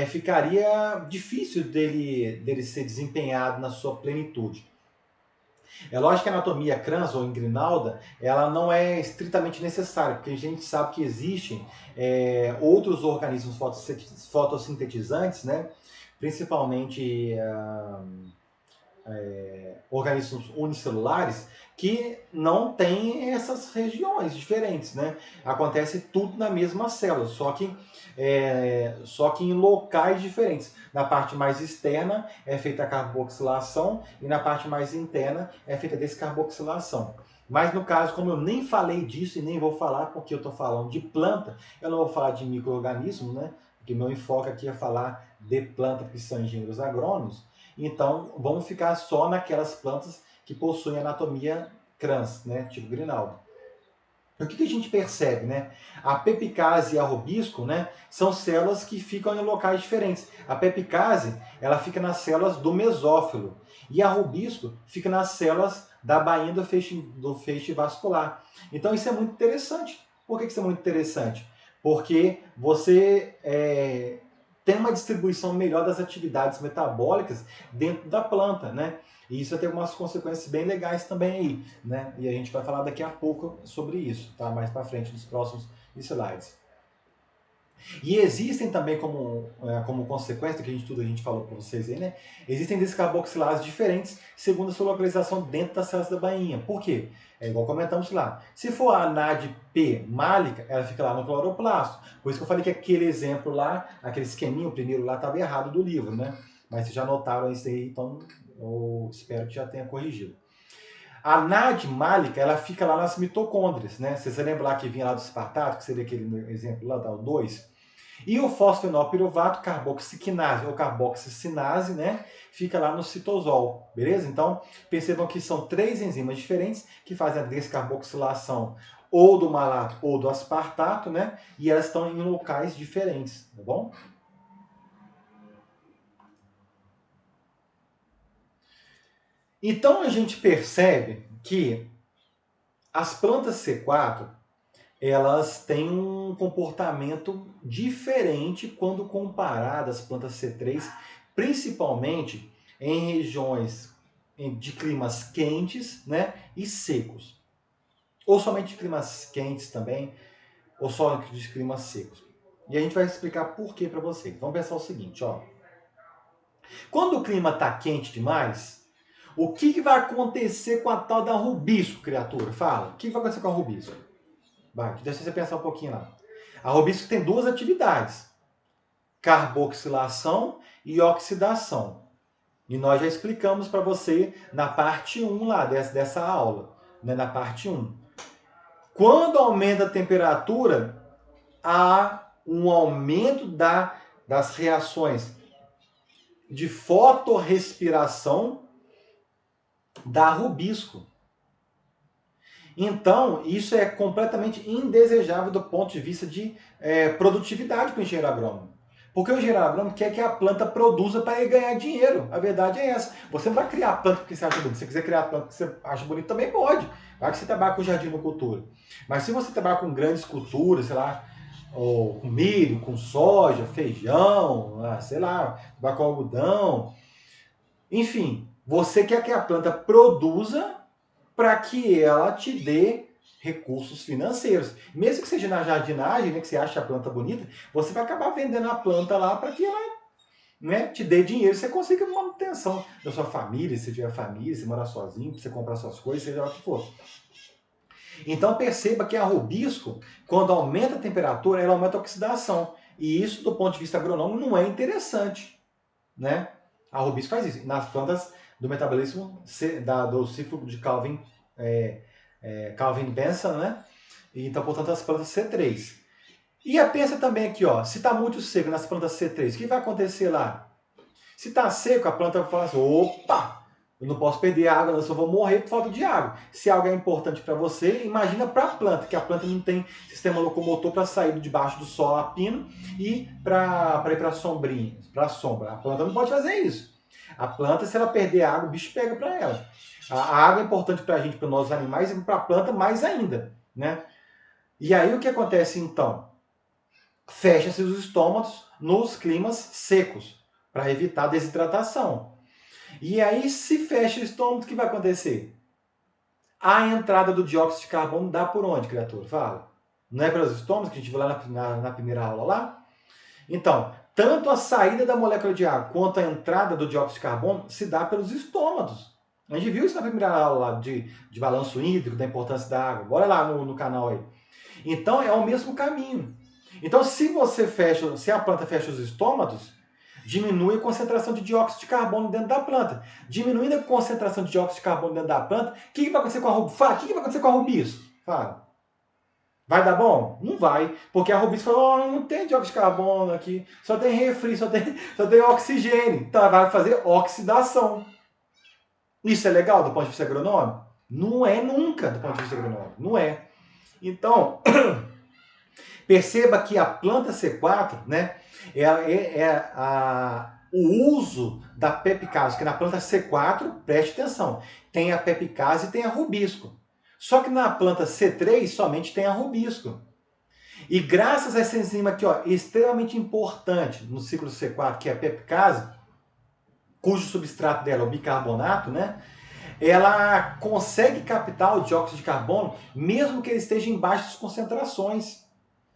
ficaria difícil dele ser desempenhado na sua plenitude. É lógico que a anatomia crans ou ingrinalda, ela não é estritamente necessária, porque a gente sabe que existem outros organismos fotossintetizantes, né? Principalmente organismos unicelulares que não têm essas regiões diferentes, né? Acontece tudo na mesma célula, só que em locais diferentes. Na parte mais externa é feita a carboxilação e na parte mais interna é feita a descarboxilação. Mas no caso, como eu nem falei disso e nem vou falar porque eu estou falando de planta, eu não vou falar de micro-organismos, né? Porque meu enfoque aqui é falar de planta, que são engenheiros agrônomos. Então, vamos ficar só naquelas plantas que possuem anatomia crans, né, tipo Grinaldo. O que a gente percebe, né? A pepicase e a rubisco, né, são células que ficam em locais diferentes. A pepicase, ela fica nas células do mesófilo e a rubisco fica nas células da bainha do feixe vascular. Então isso é muito interessante. Por que isso é muito interessante? Porque você tem uma distribuição melhor das atividades metabólicas dentro da planta, né? E isso vai ter algumas consequências bem legais também aí, né? E a gente vai falar daqui a pouco sobre isso, tá? Mais para frente nos próximos slides. E existem também como consequência do que a gente falou para vocês aí, né? Existem descarboxilases diferentes segundo a sua localização dentro das células da bainha. Por quê? É igual comentamos lá. Se for a NADP málica, ela fica lá no cloroplasto. Por isso que eu falei que aquele exemplo lá, aquele esqueminha, o primeiro lá, estava errado do livro, né? Mas vocês já notaram isso aí, então eu espero que já tenha corrigido. A NAD málica, ela fica lá nas mitocôndrias, né? Você lembra lá que vinha lá do espartato, que seria aquele exemplo lá, o 2? E o fosfenolpiruvato carboxiquinase ou carboxicinase, né, fica lá no citosol, beleza? Então, percebam que são 3 enzimas diferentes que fazem a descarboxilação ou do malato ou do aspartato, né? E elas estão em locais diferentes, tá bom? Então a gente percebe que as plantas C4, elas têm um comportamento diferente quando comparadas às plantas C3, principalmente em regiões de climas quentes, né, e secos. Ou somente de climas quentes também, ou só de climas secos. E a gente vai explicar por que para vocês. Vamos pensar o seguinte, ó. Quando o clima está quente demais, o que vai acontecer com a tal da rubisco, criatura? Fala. O que vai acontecer com a rubisco? Vai, deixa você pensar um pouquinho lá. A rubisco tem duas atividades: carboxilação e oxidação. E nós já explicamos para você na parte 1 lá dessa aula, né, na parte 1. Quando aumenta a temperatura, há um aumento das reações de fotorrespiração da rubisco. Então, isso é completamente indesejável do ponto de vista de produtividade para o engenheiro agrônomo. Porque o engenheiro agrônomo quer que a planta produza para ele ganhar dinheiro. A verdade é essa. Você não vai criar a planta porque você acha bonito. Se você quiser criar a planta porque você acha bonito, também pode. Vai que você trabalha com jardinocultura. Mas se você trabalha com grandes culturas, sei lá, ou com milho, com soja, feijão, sei lá, trabalha com algodão, enfim, você quer que a planta produza para que ela te dê recursos financeiros. Mesmo que seja na jardinagem, né, que você acha a planta bonita, você vai acabar vendendo a planta lá para que ela, né, te dê dinheiro, você consiga manutenção da sua família, se tiver família, se morar sozinho, para você comprar suas coisas, seja o que for. Então perceba que a rubisco, quando aumenta a temperatura, ela aumenta a oxidação. E isso, do ponto de vista agronômico, não é interessante, né? A rubisco faz isso. Nas plantas do metabolismo do ciclo de Calvin Benson, né? Então, portanto, as plantas C3. E pensa também aqui, ó, se está muito seco nas plantas C3, o que vai acontecer lá? Se está seco, a planta vai falar assim, opa, eu não posso perder água, eu só vou morrer por falta de água. Se algo é importante para você, imagina para a planta, que a planta não tem sistema locomotor para sair de debaixo do sol a pino e para ir para a sombrinha, para a sombra. A planta não pode fazer isso. A planta, se ela perder água, o bicho pega para ela. A água é importante para a gente, para os nossos animais, e para a planta mais ainda, né? E aí o que acontece então? Fecha-se os estômagos nos climas secos, para evitar a desidratação. E aí, se fecha o estômago, o que vai acontecer? A entrada do dióxido de carbono dá por onde, criatura? Fala. Não é pelos estômagos que a gente viu lá na primeira aula lá? Então, tanto a saída da molécula de água quanto a entrada do dióxido de carbono se dá pelos estômagos. A gente viu isso na primeira aula lá de balanço hídrico, da importância da água. Bora lá no canal aí. Então, é o mesmo caminho. Então, se a planta fecha os estômagos, diminui a concentração de dióxido de carbono dentro da planta. Diminuindo a concentração de dióxido de carbono dentro da planta, o que vai acontecer com a rubisco? Fala, o que vai acontecer com a rubisco? Fala. Vai dar bom? Não vai. Porque a rubisco falou, oh, não tem dióxido de carbono aqui, só tem refri, só tem oxigênio. Então ela vai fazer oxidação. Isso é legal do ponto de vista agronômico? Não é nunca do ponto de vista agronômico. Não é. Então, perceba que a planta C4, né, o uso da pepicase, que na planta C4, preste atenção, tem a pepicase e tem a rubisco. Só que na planta C3 somente tem a rubisco. E graças a essa enzima aqui, ó, extremamente importante no ciclo C4, que é a pepicase, cujo substrato dela é o bicarbonato, né? Ela consegue captar o dióxido de carbono, mesmo que ele esteja em baixas concentrações,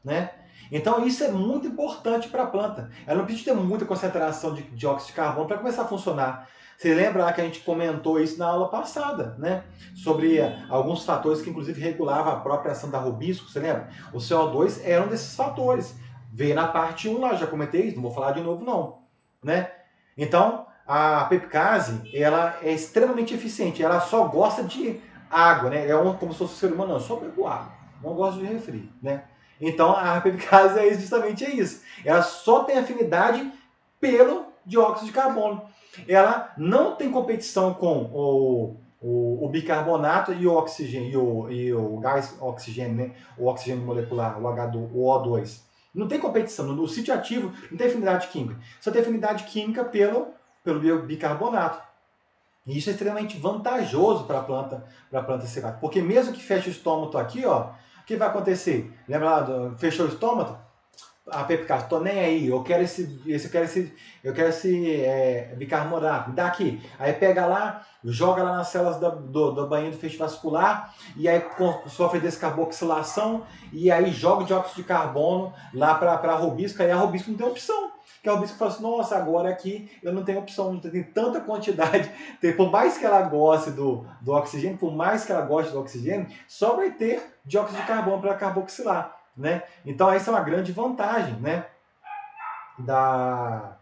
né? Então isso é muito importante para a planta. Ela não precisa ter muita concentração de dióxido de carbono para começar a funcionar. Você lembra lá que a gente comentou isso na aula passada, né? Sobre alguns fatores que inclusive regulavam a própria ação da rubisco, você lembra? O CO2 era um desses fatores. Veio na parte 1 lá, já comentei isso, não vou falar de novo não, né? Então, a pepicase, ela é extremamente eficiente, ela só gosta de água, né? Como se fosse um ser humano, não, eu só bebo água, não gosto de refri, né? Então a pepicase justamente isso. Ela só tem afinidade pelo dióxido de carbono. Ela não tem competição com o bicarbonato e o oxigênio e o gás oxigênio, né? O oxigênio molecular, o O2. Não tem competição. No sítio ativo não tem afinidade química. Só tem afinidade química pelo bicarbonato. E isso é extremamente vantajoso para a planta C4. Porque mesmo que feche o estômago aqui, ó, o que vai acontecer? Lembra lá, fechou o estômago? A pepicase, tô nem aí, eu quero eu quero esse bicarbonato, me dá aqui. Aí pega lá, joga lá nas células do banho do feixe vascular, e aí sofre descarboxilação, e aí joga dióxido de carbono lá para a robisco, aí a robisco não tem opção. Que a robisco fala assim, nossa, agora aqui eu não tenho opção, não tem tanta quantidade, por mais que ela goste do oxigênio, por mais que ela goste do oxigênio, só vai ter dióxido de carbono para carboxilar. Né? Então essa é uma grande vantagem, né, da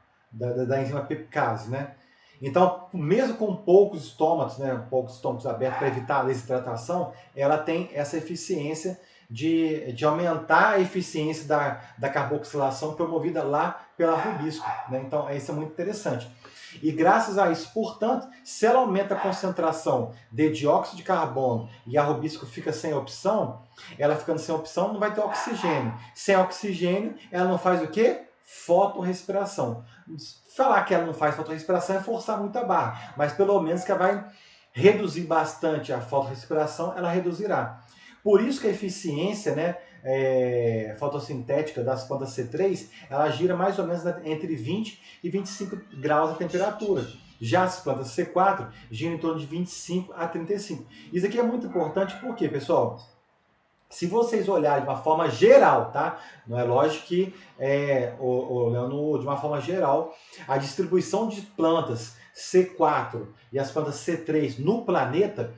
enzima pepicase, né? Então, mesmo com poucos estômagos, né, poucos estômagos abertos para evitar a desidratação, ela tem essa eficiência de aumentar a eficiência da carboxilação promovida lá pela rubisco, né? Então, isso é muito interessante. E graças a isso, portanto, se ela aumenta a concentração de dióxido de carbono e a rubisco fica sem opção, ela ficando sem opção não vai ter oxigênio. Sem oxigênio, ela não faz o quê? Fotorrespiração. Falar que ela não faz fotorrespiração é forçar muito a barra, mas pelo menos que ela vai reduzir bastante a fotorrespiração, ela reduzirá. Por isso que a eficiência, né, fotossintética das plantas C3, ela gira mais ou menos entre 20 e 25 graus a temperatura. Já as plantas C4 giram em torno de 25 a 35. Isso aqui é muito importante porque, pessoal, se vocês olharem de uma forma geral, tá? Não é lógico que, olhando de uma forma geral, a distribuição de plantas C4 e as plantas C3 no planeta,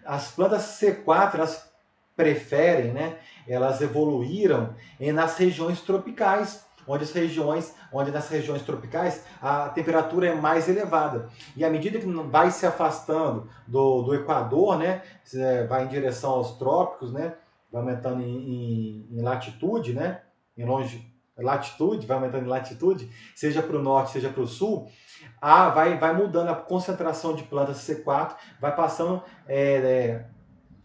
as plantas C4, elas preferem, né? Elas evoluíram nas regiões tropicais, onde nas regiões tropicais a temperatura é mais elevada. E à medida que vai se afastando do Equador, né? Vai em direção aos trópicos, né? Vai aumentando em latitude, né? Latitude, vai aumentando em latitude, seja para o norte, seja para o sul, vai mudando a concentração de plantas C4, vai passando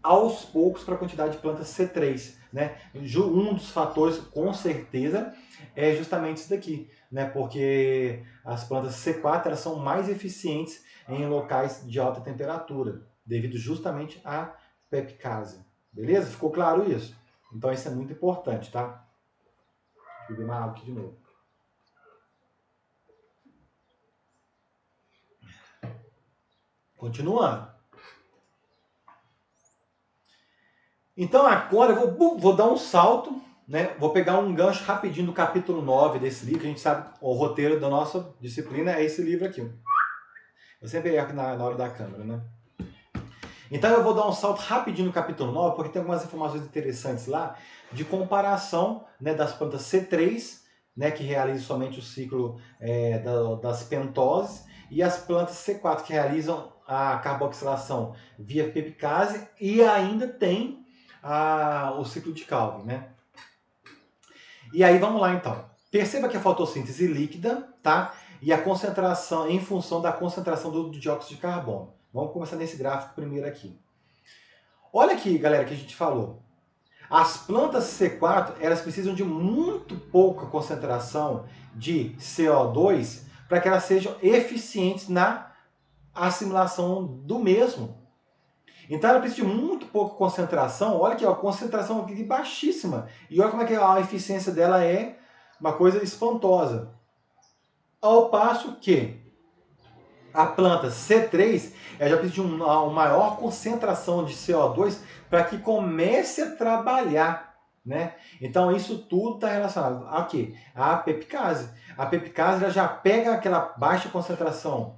aos poucos para a quantidade de plantas C3, né? Um dos fatores, com certeza, é justamente isso daqui, né? Porque as plantas C4 elas são mais eficientes em locais de alta temperatura, devido justamente à pepicase. Beleza? Ficou claro isso? Então isso é muito importante, tá? Deixa eu beber uma água aqui de novo. Continuando. Então agora eu vou dar um salto, né? Vou pegar um gancho rapidinho do capítulo 9 desse livro, que a gente sabe o roteiro da nossa disciplina é esse livro aqui. Eu sempre erro na hora da câmera, né? Então eu vou dar um salto rapidinho no capítulo 9, porque tem algumas informações interessantes lá de comparação, né, das plantas C3, né, que realizam somente o ciclo das pentoses, e as plantas C4, que realizam a carboxilação via pepicase, e ainda tem o ciclo de Calvin, né? E aí vamos lá então. Perceba que a fotossíntese líquida, tá? E a concentração, em função da concentração do dióxido de carbono. Vamos começar nesse gráfico primeiro aqui. Olha aqui, galera, que a gente falou. As plantas C4, elas precisam de muito pouca concentração de CO2 para que elas sejam eficientes na assimilação do mesmo. Então ela precisa de muito pouca concentração. Olha aqui, ó, a concentração aqui baixíssima. E olha como é que a eficiência dela é uma coisa espantosa. Ao passo que a planta C3 ela já precisa de uma maior concentração de CO2 para que comece a trabalhar. Né? Então isso tudo está relacionado a quê? A pepicase. A pepicase ela já pega aquela baixa concentração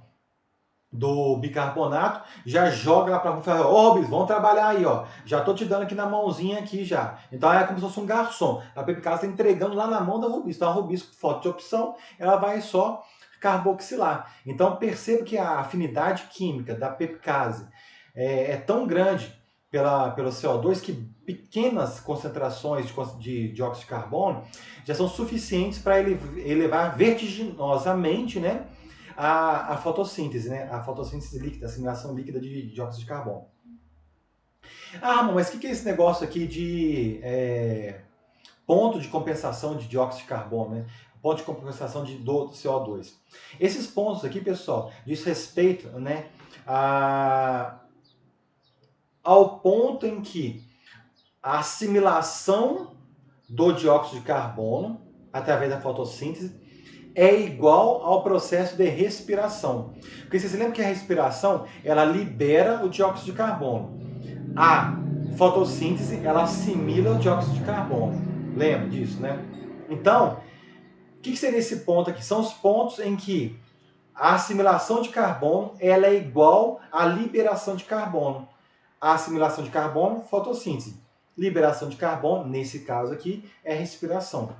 do bicarbonato, já joga lá para o ferro. Ô, Rubens, vamos trabalhar aí, ó. Já tô te dando aqui na mãozinha aqui já. Então é como se fosse um garçom. A pepicase está entregando lá na mão da rubisco. Então a rubisco, falta de opção, ela vai só carboxilar. Então perceba que a afinidade química da pepicase é tão grande pelo CO2 que pequenas concentrações de dióxido de carbono já são suficientes para elevar vertiginosamente, né, a fotossíntese, né? A fotossíntese líquida, a assimilação líquida de dióxido de carbono. Ah, mas o que é esse negócio aqui de ponto de compensação de dióxido de carbono, né? Ponto de compensação do CO2. Esses pontos aqui, pessoal, diz respeito, né, ao ponto em que a assimilação do dióxido de carbono através da fotossíntese é igual ao processo de respiração. Porque vocês lembram que a respiração, ela libera o dióxido de carbono. A fotossíntese, ela assimila o dióxido de carbono. Lembra disso, né? Então, o que seria esse ponto aqui? São os pontos em que a assimilação de carbono ela é igual à liberação de carbono. A assimilação de carbono, fotossíntese. Liberação de carbono, nesse caso aqui, é respiração.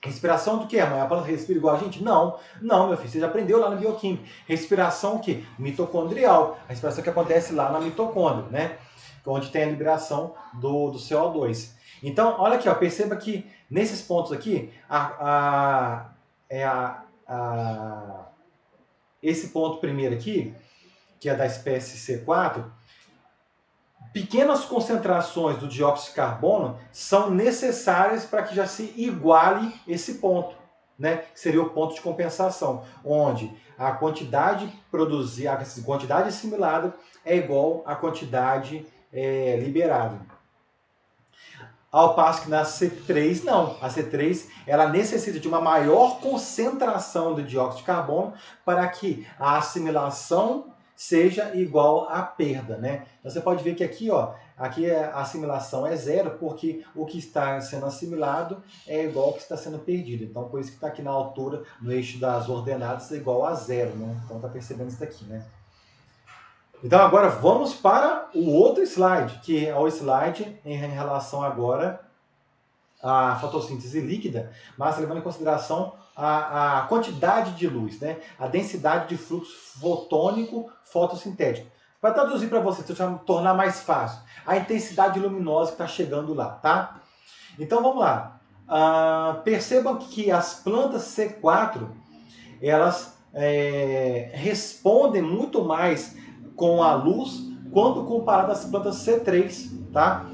Respiração do que? Amanhã a planta respira igual a gente? Não, não, meu filho, você já aprendeu lá na bioquímica. Respiração o quê? Mitocondrial. A respiração que acontece lá na mitocôndria, né? Onde tem a liberação do CO2. Então, olha aqui, ó, perceba que nesses pontos aqui, esse ponto primeiro aqui, que é da espécie C4, pequenas concentrações do dióxido de carbono são necessárias para que já se iguale esse ponto, né? Que seria o ponto de compensação, onde a quantidade produzida, a quantidade assimilada é igual à quantidade liberada. Ao passo que na C3, não. A C3 ela necessita de uma maior concentração de dióxido de carbono para que a assimilação seja igual à perda, né? Então você pode ver que aqui, ó, aqui a assimilação é zero, porque o que está sendo assimilado é igual ao que está sendo perdido. Então, por isso que está aqui na altura, no eixo das ordenadas, é igual a zero, né? Então, tá percebendo isso daqui, né? Então, agora vamos para o outro slide, que é o slide em relação agora à fotossíntese líquida, mas levando em consideração a quantidade de luz, né? A densidade de fluxo fotônico fotossintético. Para traduzir para você, para tornar mais fácil, a intensidade luminosa que está chegando lá, tá? Então vamos lá. Percebam que as plantas C4, elas respondem muito mais com a luz quando comparado às plantas C3, tá?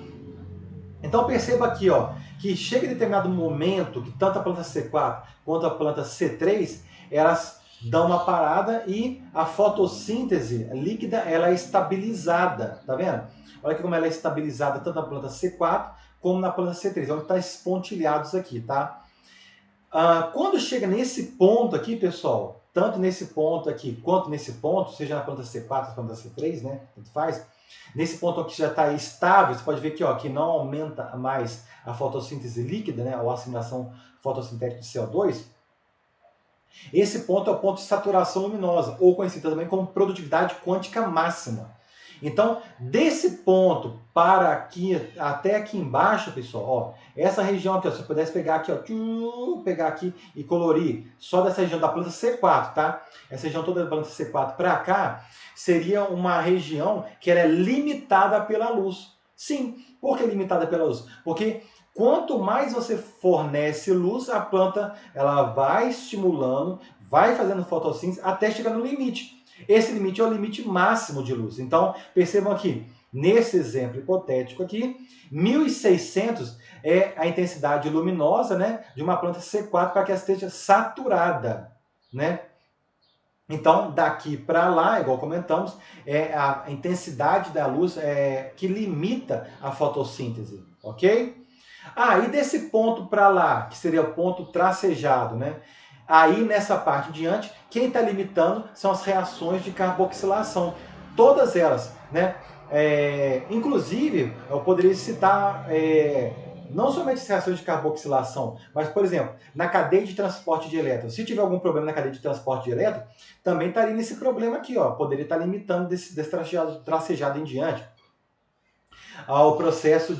Então perceba aqui, ó, que chega em determinado momento que tanto a planta C4 quanto a planta C3, elas dão uma parada e a fotossíntese líquida ela é estabilizada, tá vendo? Olha aqui como ela é estabilizada tanto na planta C4 como na planta C3, onde está espontilhados aqui, tá? Quando chega nesse ponto aqui, pessoal, tanto nesse ponto aqui quanto nesse ponto, seja na planta C4 ou planta C3, né, tanto faz, nesse ponto aqui já está estável, você pode ver aqui, ó, que não aumenta mais a fotossíntese líquida, né, ou a assimilação fotossintética de CO2, esse ponto é o ponto de saturação luminosa, ou conhecido também como produtividade quântica máxima. Então, desse ponto para aqui, até aqui embaixo, pessoal, ó, essa região aqui, ó, se eu pudesse pegar aqui, ó, pegar aqui e colorir só dessa região da planta C4, tá? Essa região toda da planta C4 para cá, seria uma região que ela é limitada pela luz. Sim, por que limitada pela luz? Porque quanto mais você fornece luz, a planta ela vai estimulando, vai fazendo fotossíntese até chegar no limite. Esse limite é o limite máximo de luz. Então, percebam aqui, nesse exemplo hipotético aqui, 1600 é a intensidade luminosa, né, de uma planta C4 para que ela esteja saturada, né? Então, daqui para lá, igual comentamos, é a intensidade da luz que limita a fotossíntese, ok? E desse ponto para lá, que seria o ponto tracejado, né? Aí, nessa parte em diante, quem está limitando são as reações de carboxilação. Todas elas, né? Inclusive, eu poderia citar não somente as reações de carboxilação, mas, por exemplo, na cadeia de transporte de elétrons. Se tiver algum problema na cadeia de transporte de elétrons, também estaria nesse problema aqui, ó. Poderia estar limitando desse tracejado em diante ao processo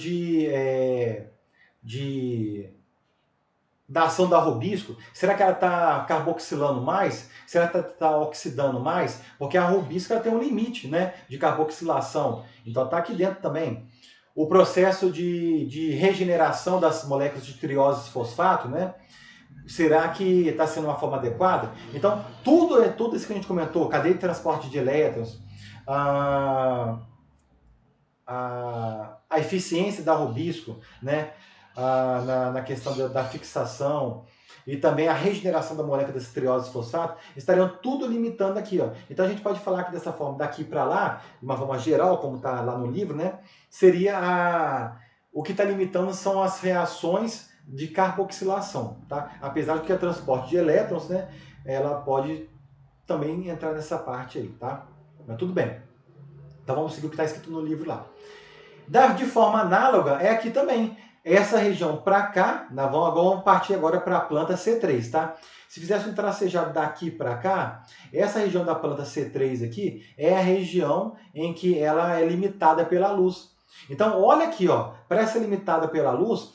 da ação da rubisco. Será que ela está carboxilando mais? Será que ela está oxidando mais? Porque a rubisco ela tem um limite, né, de carboxilação. Então está aqui dentro também. O processo de regeneração das moléculas de triose fosfato, né? Será que está sendo uma forma adequada? Então, tudo isso que a gente comentou, cadeia de transporte de elétrons, a eficiência da rubisco, né? Na questão da fixação e também a regeneração da molécula desse triose fosfato, estariam tudo limitando aqui, ó. Então a gente pode falar que dessa forma, daqui para lá, de uma forma geral, como está lá no livro, né, seria o que está limitando são as reações de carboxilação, tá? Apesar de que é transporte de elétrons, né, ela pode também entrar nessa parte aí, tá? Mas tudo bem. Então vamos seguir o que está escrito no livro lá. De forma análoga, é aqui também. Essa região para cá, vamos partir agora para a planta C3, tá? Se fizesse um tracejado daqui para cá, essa região da planta C3 aqui é a região em que ela é limitada pela luz. Então, olha aqui, ó, para ser limitada pela luz,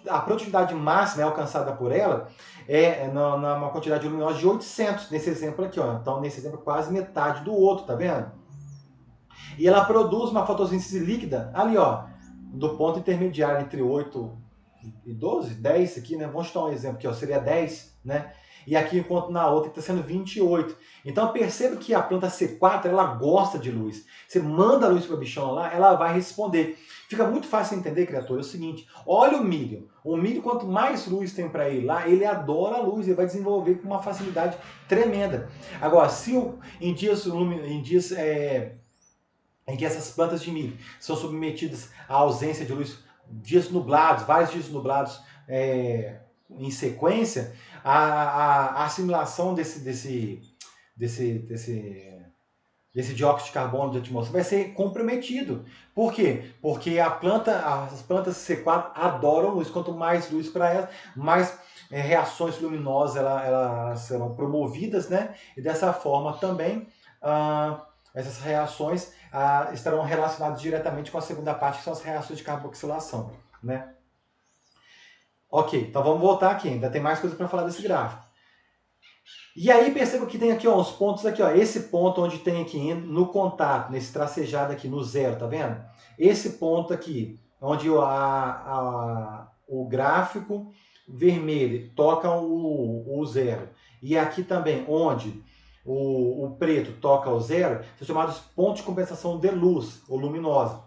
a produtividade máxima alcançada por ela é numa quantidade luminosa de 800, nesse exemplo aqui, ó. Então, nesse exemplo, quase metade do outro, tá vendo? E ela produz uma fotossíntese líquida ali, ó, do ponto intermediário entre 8 e 12, 10 aqui, né? Vamos dar um exemplo aqui, ó, seria 10, né? E aqui, enquanto na outra está sendo 28. Então perceba que a planta C4, ela gosta de luz. Você manda a luz para o bichão lá, ela vai responder. Fica muito fácil entender, criatura, é o seguinte, olha o milho. O milho, quanto mais luz tem para ele lá, ele adora a luz, ele vai desenvolver com uma facilidade tremenda. Agora, se em dias em que essas plantas de milho são submetidas à ausência de luz, dias nublados, vários dias nublados em sequência, a assimilação desse dióxido de carbono da atmosfera vai ser comprometido. Por quê? Porque as plantas C4 adoram luz. Quanto mais luz para elas, mais reações luminosas elas serão promovidas, né? E dessa forma também essas reações estarão relacionadas diretamente com a segunda parte, que são as reações de carboxilação, né? Ok, então vamos voltar aqui, ainda tem mais coisa para falar desse gráfico. E aí perceba que tem aqui ó, os pontos aqui, ó, esse ponto onde tem aqui no contato, nesse tracejado aqui no zero, tá vendo? Esse ponto aqui, onde o gráfico vermelho toca o zero. E aqui também, onde o preto toca o zero, são chamados pontos de compensação de luz, ou luminosa.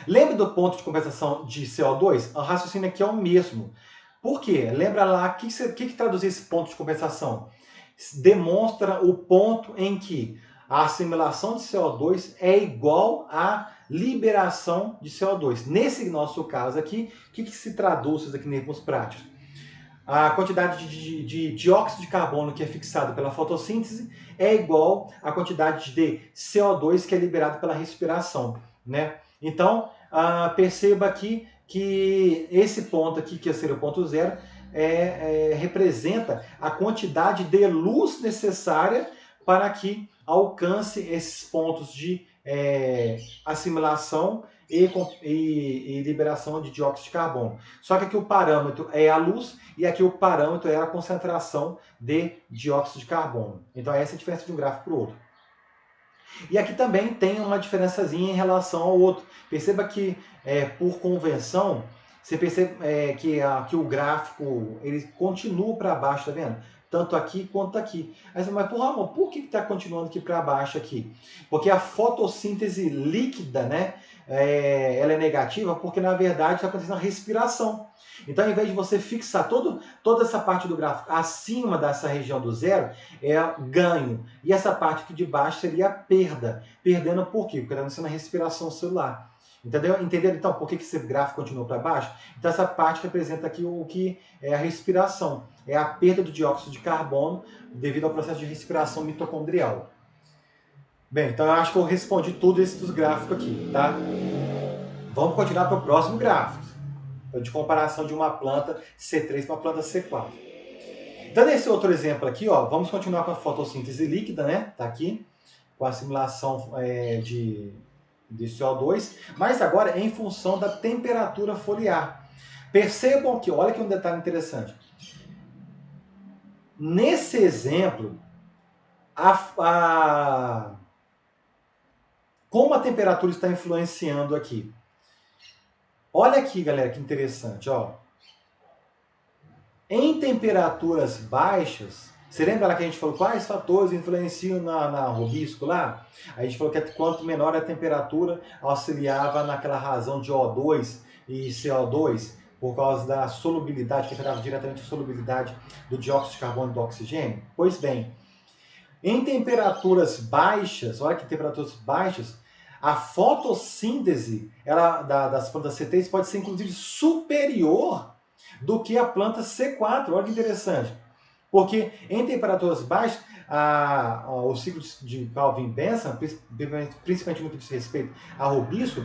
Lembra do ponto de compensação de CO2? O raciocínio aqui é o mesmo. Por quê? Lembra lá, o que traduz esse ponto de compensação? Demonstra o ponto em que a assimilação de CO2 é igual à liberação de CO2. Nesse nosso caso aqui, o que se traduz isso aqui em termos práticos? A quantidade de dióxido de carbono que é fixada pela fotossíntese é igual à quantidade de CO2 que é liberado pela respiração, né? Então, perceba aqui que esse ponto aqui, que seria o ponto zero, representa a quantidade de luz necessária para que alcance esses pontos de assimilação e liberação de dióxido de carbono. Só que aqui o parâmetro é a luz e aqui o parâmetro é a concentração de dióxido de carbono. Então essa é a diferença de um gráfico para o outro. E aqui também tem uma diferençazinha em relação ao outro. Perceba que, por convenção, você percebe que o gráfico ele continua para baixo, tá vendo? Tanto aqui quanto aqui. Aí você fala, mas Ramon, por que está continuando aqui para baixo aqui? Porque a fotossíntese líquida, né, ela é negativa porque, na verdade, está acontecendo a respiração. Então, ao invés de você fixar toda essa parte do gráfico acima dessa região do zero, é ganho. E essa parte aqui de baixo seria a perda. Perdendo por quê? Porque está acontecendo a respiração celular. Entendeu? Entenderam então por que esse gráfico continua para baixo? Então essa parte representa aqui o que é a respiração. É a perda do dióxido de carbono devido ao processo de respiração mitocondrial. Bem, então eu acho que eu respondi tudo isso dos gráficos aqui, tá? Vamos continuar para o próximo gráfico. De comparação de uma planta C3 para uma planta C4. Dando esse outro exemplo aqui, ó, vamos continuar com a fotossíntese líquida, né? Tá aqui, com a assimilação de CO2, mas agora em função da temperatura foliar. Percebam que, olha que um detalhe interessante. Nesse exemplo, como a temperatura está influenciando aqui? Olha aqui, galera, que interessante, ó. Em temperaturas baixas, você lembra lá que a gente falou quais fatores influenciam na rubisco lá? A gente falou que quanto menor a temperatura, auxiliava naquela razão de O2 e CO2, por causa da solubilidade, que afetava diretamente a solubilidade do dióxido de carbono e do oxigênio? Pois bem, em temperaturas baixas, olha que temperaturas baixas, A fotossíntese das plantas C3 pode ser inclusive superior do que a planta C4. Olha que interessante. Porque em temperaturas baixas, o ciclo de Calvin-Benson, principalmente no que diz respeito a robisco,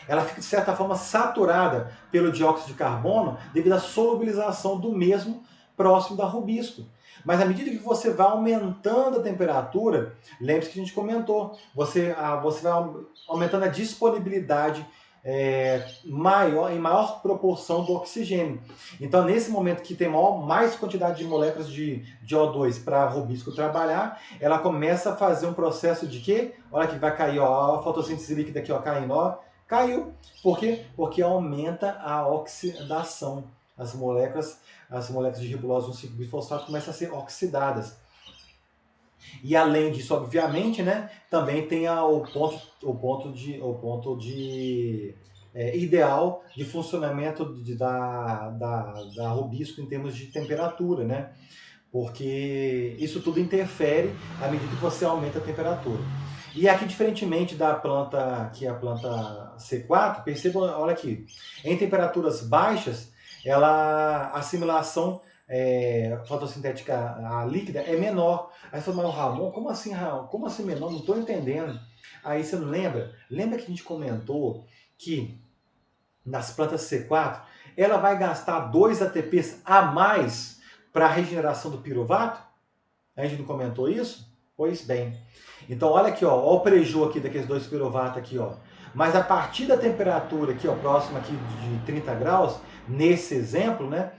ela fica de certa forma saturada pelo dióxido de carbono devido à solubilização do mesmo próximo da robisco. Mas à medida que você vai aumentando a temperatura, lembre-se que a gente comentou, você vai aumentando a disponibilidade em maior proporção do oxigênio. Então, nesse momento que tem mais quantidade de moléculas de O2 para a robisco trabalhar, ela começa a fazer um processo de quê? Olha que vai cair, ó, a fotossíntese líquida aqui, ó, caindo, ó. Caiu. Por quê? Porque aumenta a oxidação. As moléculas de ribulose 1,5-bisfosfato começam a ser oxidadas. E além disso, obviamente, né, também tem o ponto ideal de funcionamento da robisco em termos de temperatura, né? Porque isso tudo interfere à medida que você aumenta a temperatura. E aqui, diferentemente da planta, que é a planta C4, percebam, olha aqui, em temperaturas baixas, a assimilação fotossintética líquida é menor. Aí você fala, mas Ramon, como assim menor? Não estou entendendo. Aí você não lembra? Lembra que a gente comentou que nas plantas C4, ela vai gastar 2 ATPs a mais para a regeneração do piruvato? A gente não comentou isso? Pois bem. Então olha aqui, ó, o preju aqui daqueles 2 piruvatos aqui, ó. Mas a partir da temperatura aqui, ó, próxima aqui de 30 graus, nesse exemplo, né?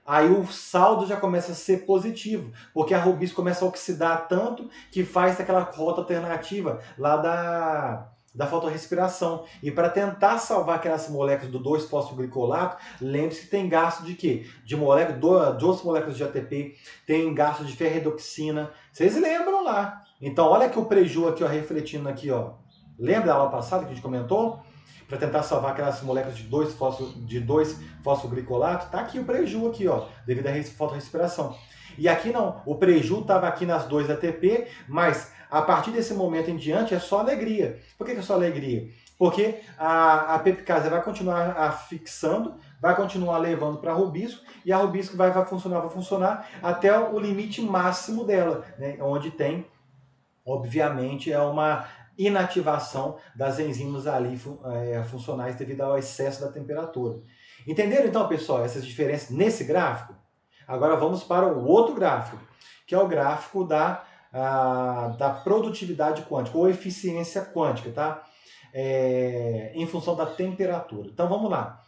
Aí o saldo já começa a ser positivo, porque a robisco começa a oxidar tanto que faz aquela rota alternativa lá da fotorrespiração. E para tentar salvar aquelas moléculas do 2-fosfoglicolato, lembre-se que tem gasto de quê? De duas moléculas de ATP, tem gasto de ferredoxina. Vocês lembram lá? Então olha aqui o preju aqui, ó, refletindo aqui, ó. Lembra da aula passada que a gente comentou? Para tentar salvar aquelas moléculas de 2-fosfoglicolato, tá aqui o preju aqui, ó, devido à fotorrespiração. E aqui não, o preju estava aqui nas 2 ATP, mas a partir desse momento em diante é só alegria. Por que é só alegria? Porque a peptidase vai continuar fixando, vai continuar levando para a robisco, e a robisco vai funcionar até o limite máximo dela, né, onde tem, obviamente, uma inativação das enzimas ali funcionais devido ao excesso da temperatura. Entenderam então, pessoal, essas diferenças nesse gráfico? Agora vamos para o outro gráfico, que é o gráfico da produtividade quântica, ou eficiência quântica, tá? Em função da temperatura. Então vamos lá.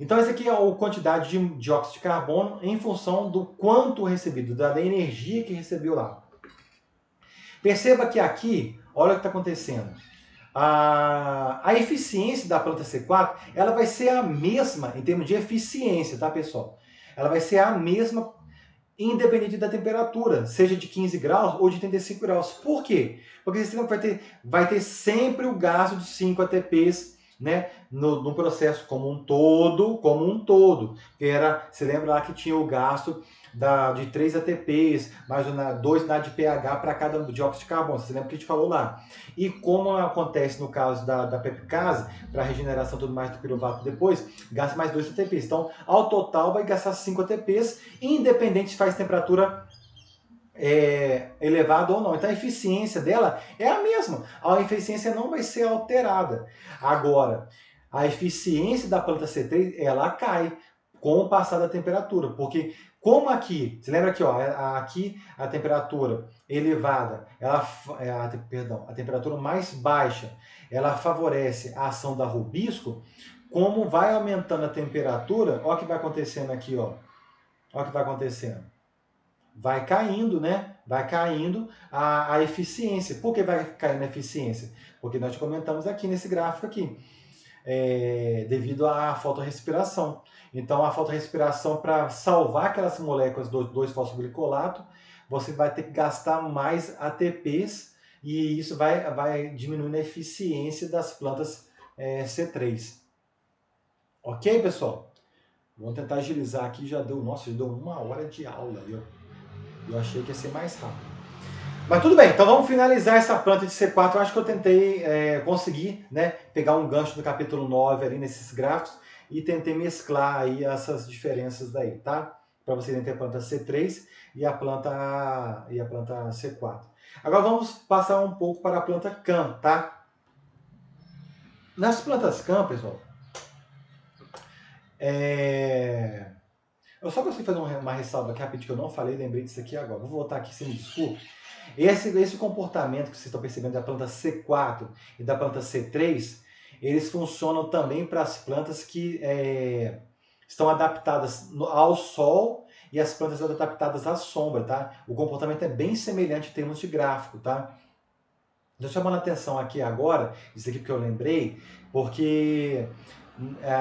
Então esse aqui é a quantidade de dióxido de carbono em função do quanto recebido, da energia que recebeu lá. Perceba que aqui, olha o que está acontecendo. A eficiência da planta C4, ela vai ser a mesma em termos de eficiência, tá, pessoal? Ela vai ser a mesma independente da temperatura, seja de 15 graus ou de 35 graus. Por quê? Porque esse sistema vai ter sempre o gasto de 5 ATPs, né, no processo como um todo. Você lembra lá que tinha o gasto de 3 ATPs, mais 2 na de pH para cada dióxido de carbono. Você lembra que a gente falou lá? E como acontece no caso da peptidase, para a regeneração tudo mais do piruvato depois, gasta mais 2 ATPs. Então, ao total, vai gastar 5 ATPs, independente se faz temperatura elevada ou não. Então, a eficiência dela é a mesma. A eficiência não vai ser alterada. Agora, a eficiência da planta C3, ela cai com o passar da temperatura, porque como aqui, você lembra aqui, ó, aqui a temperatura elevada, a temperatura mais baixa, ela favorece a ação da robisco. Como vai aumentando a temperatura, olha o que vai acontecendo aqui, ó. Olha o que vai acontecendo. Vai caindo, né? Vai caindo a eficiência. Por que vai caindo a eficiência? Porque nós comentamos aqui nesse gráfico aqui. Devido à fotorrespiração. Então, a fotorrespiração, para salvar aquelas moléculas do 2-fosfoglicolato, você vai ter que gastar mais ATPs e isso vai diminuindo a eficiência das plantas C3. Ok, pessoal? Vamos tentar agilizar aqui. Já deu 1 hora de aula. Eu achei que ia ser mais rápido. Mas tudo bem, então vamos finalizar essa planta de C4. Eu acho que eu tentei conseguir, né, pegar um gancho do capítulo 9 ali nesses gráficos e tentei mesclar aí essas diferenças daí, tá? Para vocês entenderem a planta C3 e a planta C4. Agora vamos passar um pouco para a planta CAM, tá? Nas plantas CAM, pessoal, eu só consegui fazer uma ressalva aqui rapidinho que eu não falei, lembrei disso aqui agora. Vou voltar aqui, sem desculpa. Esse comportamento que vocês estão percebendo da planta C4 e da planta C3, eles funcionam também para as plantas que estão adaptadas ao sol e as plantas adaptadas à sombra, tá? O comportamento é bem semelhante em termos de gráfico, tá? Estou chamando a atenção aqui agora, isso aqui que eu lembrei, porque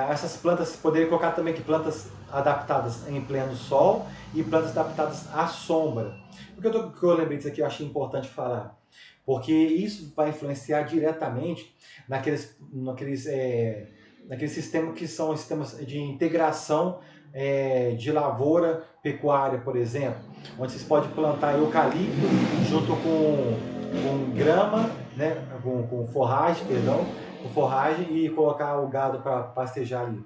essas plantas, poderia colocar também que plantas adaptadas em pleno sol e plantas adaptadas à sombra. Por que eu lembrei disso aqui, eu achei importante falar? Porque isso vai influenciar diretamente naqueles sistemas que são sistemas de integração de lavoura pecuária, por exemplo, onde vocês podem plantar eucalipto junto com grama, né, com forragem, perdão, com forragem e colocar o gado para pastejar ali.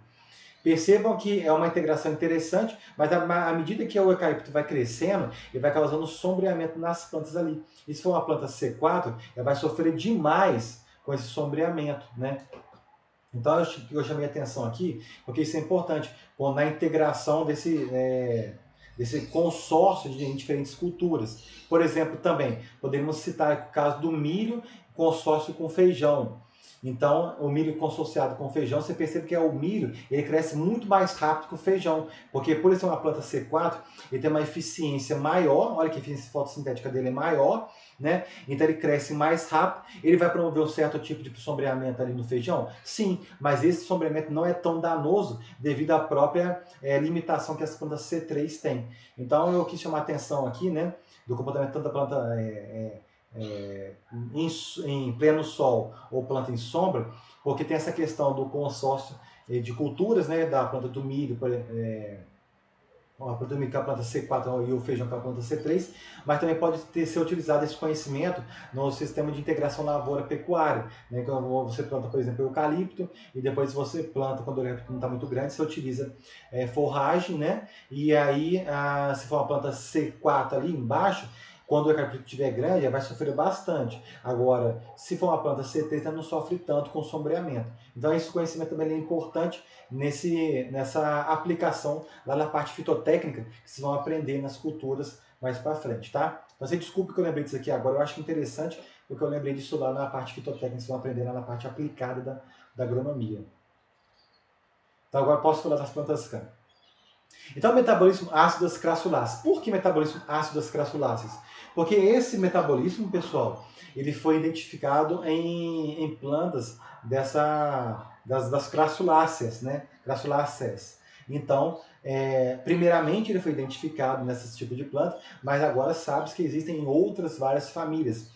Percebam que é uma integração interessante, mas à medida que o eucalipto vai crescendo, ele vai causando sombreamento nas plantas ali. E se for uma planta C4, ela vai sofrer demais com esse sombreamento, né? Então eu chamei a atenção aqui, porque isso é importante, na integração desse consórcio de diferentes culturas. Por exemplo, também, podemos citar o caso do milho consórcio com feijão. Então, o milho consorciado com feijão, você percebe que o milho ele cresce muito mais rápido que o feijão, porque por ele ser uma planta C4, ele tem uma eficiência maior, olha que a eficiência fotossintética dele é maior, né? Então ele cresce mais rápido, ele vai promover um certo tipo de sombreamento ali no feijão? Sim, mas esse sombreamento não é tão danoso devido à própria limitação que as plantas C3 têm. Então eu quis chamar a atenção aqui, né, do comportamento tanto da planta em pleno sol ou planta em sombra, porque tem essa questão do consórcio de culturas, né, da planta do milho, a planta do milho com a planta C4 e o feijão com a planta C3, mas também pode ser utilizado esse conhecimento no sistema de integração lavoura-pecuária. Né? Quando você planta, por exemplo, eucalipto, e depois você planta, quando o eucalipto não está muito grande, você utiliza forragem, né? E aí, se for uma planta C4 ali embaixo, quando o eucalipto estiver grande, vai sofrer bastante. Agora, se for uma planta C3, ela não sofre tanto com sombreamento. Então, esse conhecimento também é importante nessa aplicação lá na parte fitotécnica que vocês vão aprender nas culturas mais para frente, tá? Então, você desculpe que eu lembrei disso aqui agora, eu acho interessante porque eu lembrei disso lá na parte fitotécnica, que vocês vão aprender lá na parte aplicada da agronomia. Então, agora posso falar das plantas CAM. Então, metabolismo ácido das crassuláceas. Por que metabolismo ácido das crassuláceas? Porque esse metabolismo, pessoal, ele foi identificado em plantas das crassuláceas, né? Crassuláceas. Então, primeiramente ele foi identificado nesse tipo de planta, mas agora sabe que existem outras várias famílias.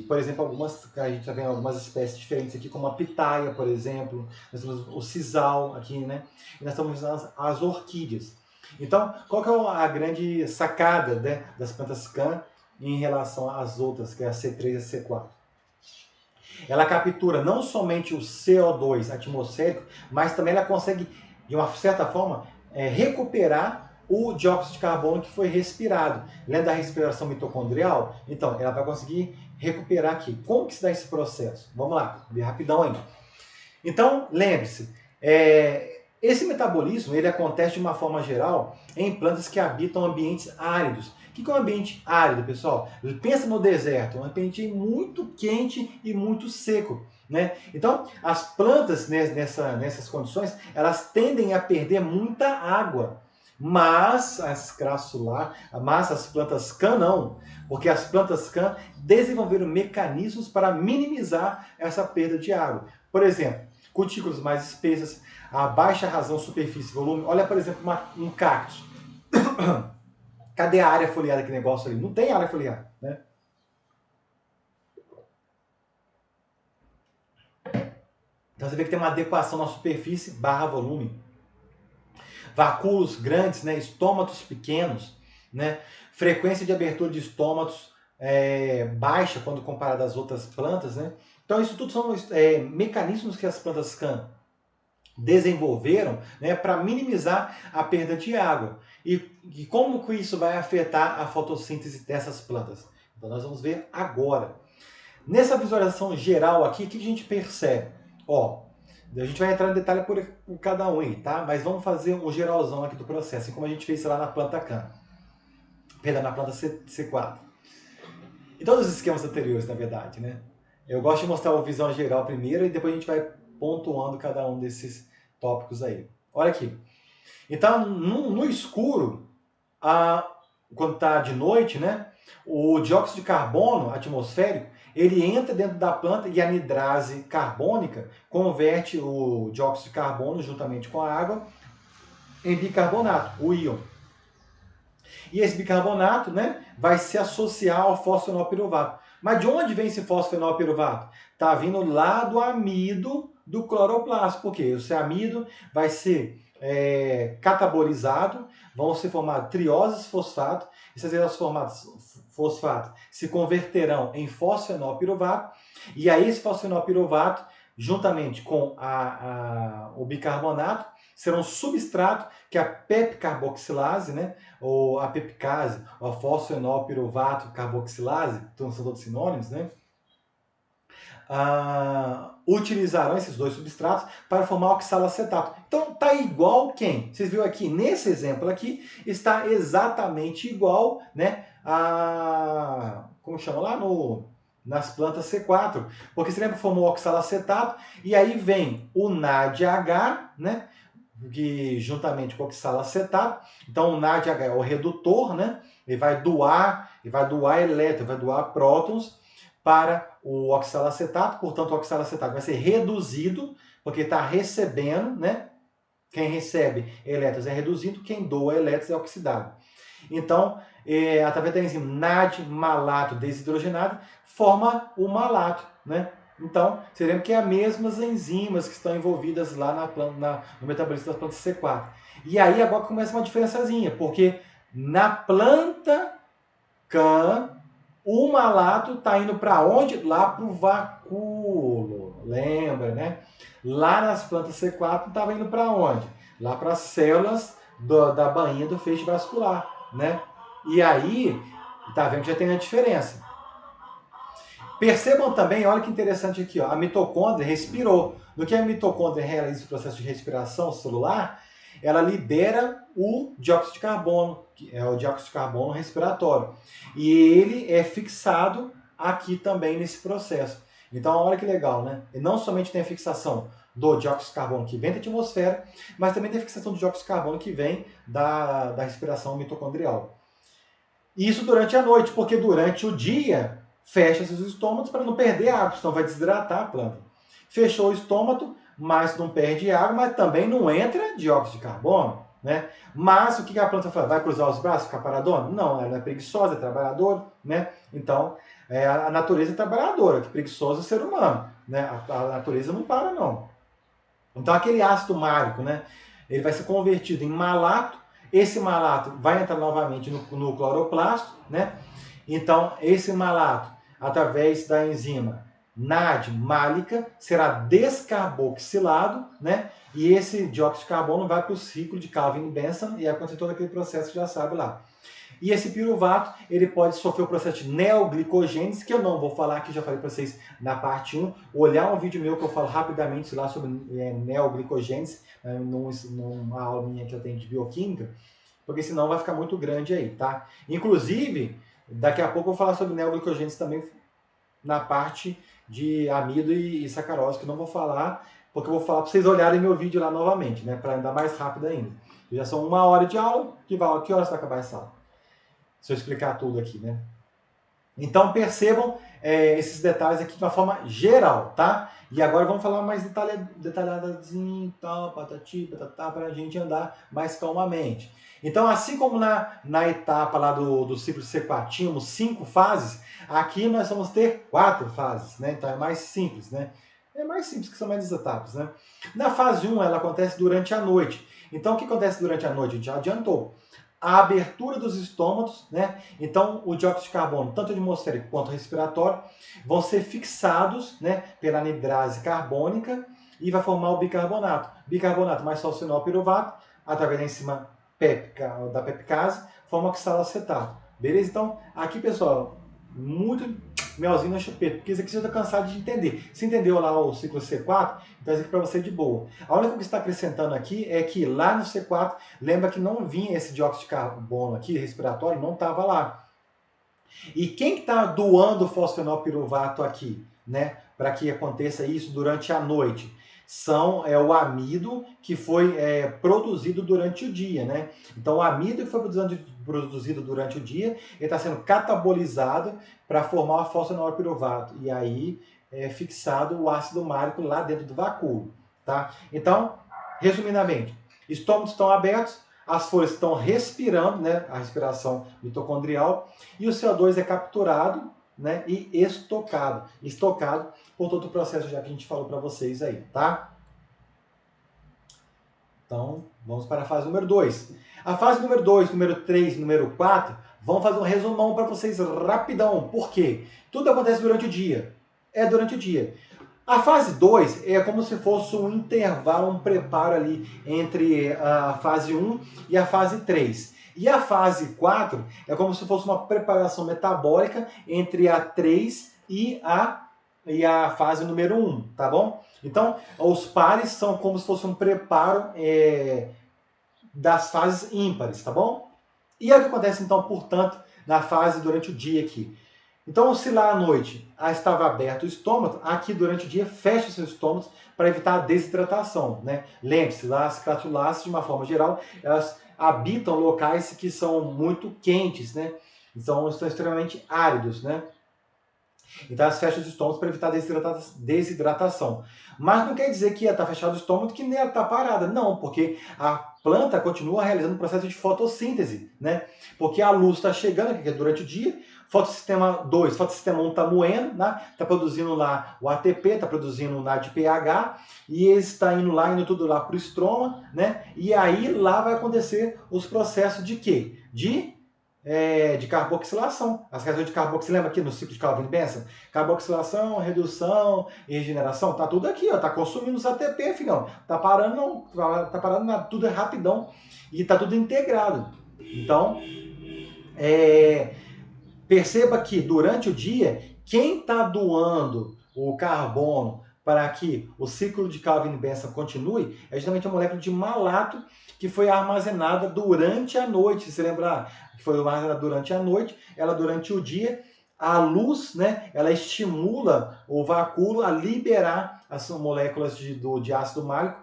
Por exemplo, a gente está vendo algumas espécies diferentes aqui, como a pitaia, por exemplo, nós temos o sisal aqui, né? E nós estamos usando as orquídeas. Então, qual que é a grande sacada, né, das plantas CAM em relação às outras, que é a C3 e a C4? Ela captura não somente o CO2 atmosférico, mas também ela consegue, de uma certa forma, recuperar o dióxido de carbono que foi respirado. Lembra da respiração mitocondrial? Então, ela vai conseguir recuperar aqui. Como que se dá esse processo? Vamos lá, bem rapidão ainda. Então, lembre-se, esse metabolismo ele acontece de uma forma geral em plantas que habitam ambientes áridos. O que é um ambiente árido, pessoal? Pensa no deserto, um ambiente muito quente e muito seco. Né? Então, as plantas nessas condições, elas tendem a perder muita água. Mas as plantas CAM não, porque as plantas CAM desenvolveram mecanismos para minimizar essa perda de água. Por exemplo, cutículas mais espessas, a baixa razão superfície e volume. Olha, por exemplo, um cactus. Cadê a área foliada, que negócio ali? Não tem área foliada, né? Então você vê que tem uma adequação na superfície barra volume. Vacúolos grandes, né? Estômatos pequenos, né? Frequência de abertura de estômatos baixa quando comparada às outras plantas, né? Então isso tudo são mecanismos que as plantas CAN desenvolveram, né, para minimizar a perda de água. E como que isso vai afetar a fotossíntese dessas plantas? Então nós vamos ver agora. Nessa visualização geral aqui, o que a gente percebe? Ó, a gente vai entrar em detalhe por cada um aí, tá? Mas vamos fazer um geralzão aqui do processo, assim como a gente fez lá na planta CAN. Perdão, na planta C4. E todos os esquemas anteriores, na verdade, né? Eu gosto de mostrar a visão geral primeiro e depois a gente vai pontuando cada um desses tópicos aí. Olha aqui. Então, no escuro, quando está de noite, né, o dióxido de carbono atmosférico, ele entra dentro da planta e a anidrase carbônica converte o dióxido de carbono juntamente com a água em bicarbonato, o íon. E esse bicarbonato, né, vai se associar ao fosfenolpiruvato. Mas de onde vem esse fosfenolpiruvato? Está vindo lá do amido do cloroplasto. Por quê? Esse amido vai ser catabolizado, vão ser formados trioses fosfato. Essas trioses formadas fosfato se converterão em fosfenolpiruvato. E aí esse fosfenolpiruvato, juntamente com o bicarbonato, será um substrato que a pepcarboxilase, né, ou a pepcase, ou a fosfenolpiruvato carboxilase, então são todos sinônimos, né, utilizarão esses dois substratos para formar oxalacetato. Então tá igual quem? Vocês viram aqui, nesse exemplo aqui, está exatamente igual, né, como chama lá nas plantas C4, porque você lembra que formou oxalacetato, e aí vem o NADH, né, que juntamente com o oxalacetato, então o NADH é o redutor, né? Ele vai doar elétrons, vai doar prótons para o oxalacetato, portanto o oxalacetato vai ser reduzido, porque está recebendo, né? Quem recebe elétrons é reduzido, quem doa elétrons é oxidado. Então, através da enzima NAD-malato desidrogenado, forma o malato, né? Então, você lembra que é as mesmas enzimas que estão envolvidas lá no metabolismo das plantas C4. E aí agora começa uma diferençazinha, porque na planta CAN, o malato está indo para onde? Lá para o vacúolo. Lembra, né? Lá nas plantas C4 estava indo para onde? Lá para as células da bainha do feixe vascular, né? E aí, tá vendo que já tem a diferença. Percebam também, olha que interessante aqui, ó, a mitocôndria respirou. No que a mitocôndria realiza o processo de respiração celular, ela libera o dióxido de carbono, que é o dióxido de carbono respiratório. E ele é fixado aqui também nesse processo. Então, olha que legal, né? E não somente tem a fixação do dióxido de carbono que vem da atmosfera, mas também tem a fixação do dióxido de carbono que vem da respiração mitocondrial. Isso durante a noite, porque durante o dia fecha esses estômatos para não perder água, senão vai desidratar a planta. Fechou o estômago, mas não perde água, mas também não entra dióxido de carbono, né? Mas o que a planta faz? Vai cruzar os braços, ficar paradona? Não, ela é preguiçosa, é trabalhadora, né? Então, a natureza é trabalhadora, que preguiçoso é o ser humano, né? A natureza não para, não. Então, aquele ácido márico, né? Ele vai ser convertido em malato. Esse malato vai entrar novamente no cloroplasto, né? Então, esse malato, através da enzima NAD-málica, será descarboxilado, né? E esse dióxido de carbono vai para o ciclo de Calvin-Benson e acontecer todo aquele processo que já sabe lá. E esse piruvato, ele pode sofrer o processo de neoglicogênese, que eu não vou falar aqui, já falei para vocês na parte 1. Olhar um vídeo meu que eu falo rapidamente lá sobre neoglicogênese, numa aulinha que eu tenho de bioquímica, porque senão vai ficar muito grande aí, tá? Inclusive, daqui a pouco eu vou falar sobre neoglicogênese também na parte de amido e sacarose, que eu não vou falar, porque eu vou falar para vocês olharem meu vídeo lá novamente, né? Para andar mais rápido ainda. Já são 1 hora de aula, que horas vai acabar essa aula? Se eu explicar tudo aqui, né? Então percebam esses detalhes aqui de uma forma geral, tá? E agora vamos falar mais detalhadinho, tal, patati, patatá, para a gente andar mais calmamente. Então, assim como na etapa lá do ciclo C4 tínhamos 5 fases, aqui nós vamos ter 4 fases, né? Então é mais simples, né? É mais simples que são mais etapas, né? Na fase 1, ela acontece durante a noite. Então, o que acontece durante a noite? A gente já adiantou. a abertura dos estômagos, né? Então, o dióxido de carbono, tanto atmosférico quanto respiratório, vão ser fixados, né, pela anidrase carbônica e vai formar o bicarbonato. Bicarbonato mais salcinol piruvato, através da enzima da pepicase, forma oxalacetato. Beleza? Então, aqui, pessoal, muito melzinho na chupeta, porque isso aqui você está cansado de entender. Você entendeu lá o ciclo C4? Então, isso aqui para você é de boa. A única coisa que está acrescentando aqui é que lá no C4, lembra que não vinha esse dióxido de carbono aqui, respiratório, não estava lá. E quem está doando fosfenol piruvato aqui, né, para que aconteça isso durante a noite? O amido que foi produzido durante o dia, né? Então, o amido que foi produzido durante o dia, ele está sendo catabolizado para formar o fosfenol piruvato. E aí é fixado o ácido málico lá dentro do vacúolo, tá? Então, resumidamente, estômagos estão abertos, as folhas estão respirando, né, a respiração mitocondrial, e o CO2 é capturado, né, e estocado por todo o processo já que a gente falou para vocês aí, tá? Então, vamos para a fase número 2. A fase número 2, número 3, número 4, vamos fazer um resumão para vocês rapidão. Por quê? Tudo acontece durante o dia. É durante o dia. A fase 2 é como se fosse um intervalo, um preparo ali entre a fase 1 e a fase 3. E a fase 4 é como se fosse uma preparação metabólica entre a 3 e a fase número 1, tá bom? Então, os pares são como se fosse um preparo das fases ímpares, tá bom? E é o que acontece, então, portanto, na fase durante o dia aqui. Então, se lá à noite estava aberto o estômago, aqui durante o dia fecha os seus estômagos para evitar a desidratação, né? Lembre-se, as cratuláceas, de uma forma geral, elas habitam locais que são muito quentes, né? Então, estão extremamente áridos, né? Então, elas fecham os estômagos para evitar a desidratação. Mas não quer dizer que está fechado o estômago que nem ela está parada. Não, porque a planta continua realizando o processo de fotossíntese, né? Porque a luz está chegando, que é durante o dia, fotossistema 2, fotossistema 1 está moendo, né? Está produzindo lá o ATP, está produzindo o NADPH, e ele está indo tudo lá para o estroma, né? E aí lá vai acontecer os processos de quê? De carboxilação. As reações de carboxilação, lembra aqui no ciclo de Calvin-Benson? Carboxilação, redução e regeneração, tá tudo aqui, ó, tá consumindo os ATP, filhão. Tá parando não, tá parando nada, tudo é rapidão e tá tudo integrado. Então, perceba que durante o dia, quem está doando o carbono para que o ciclo de Calvin-Benson continue é justamente a molécula de malato que foi armazenada durante a noite. Se lembrar que foi armazenada durante a noite, ela durante o dia, a luz, né, ela estimula o vacúolo a liberar as moléculas de ácido málico,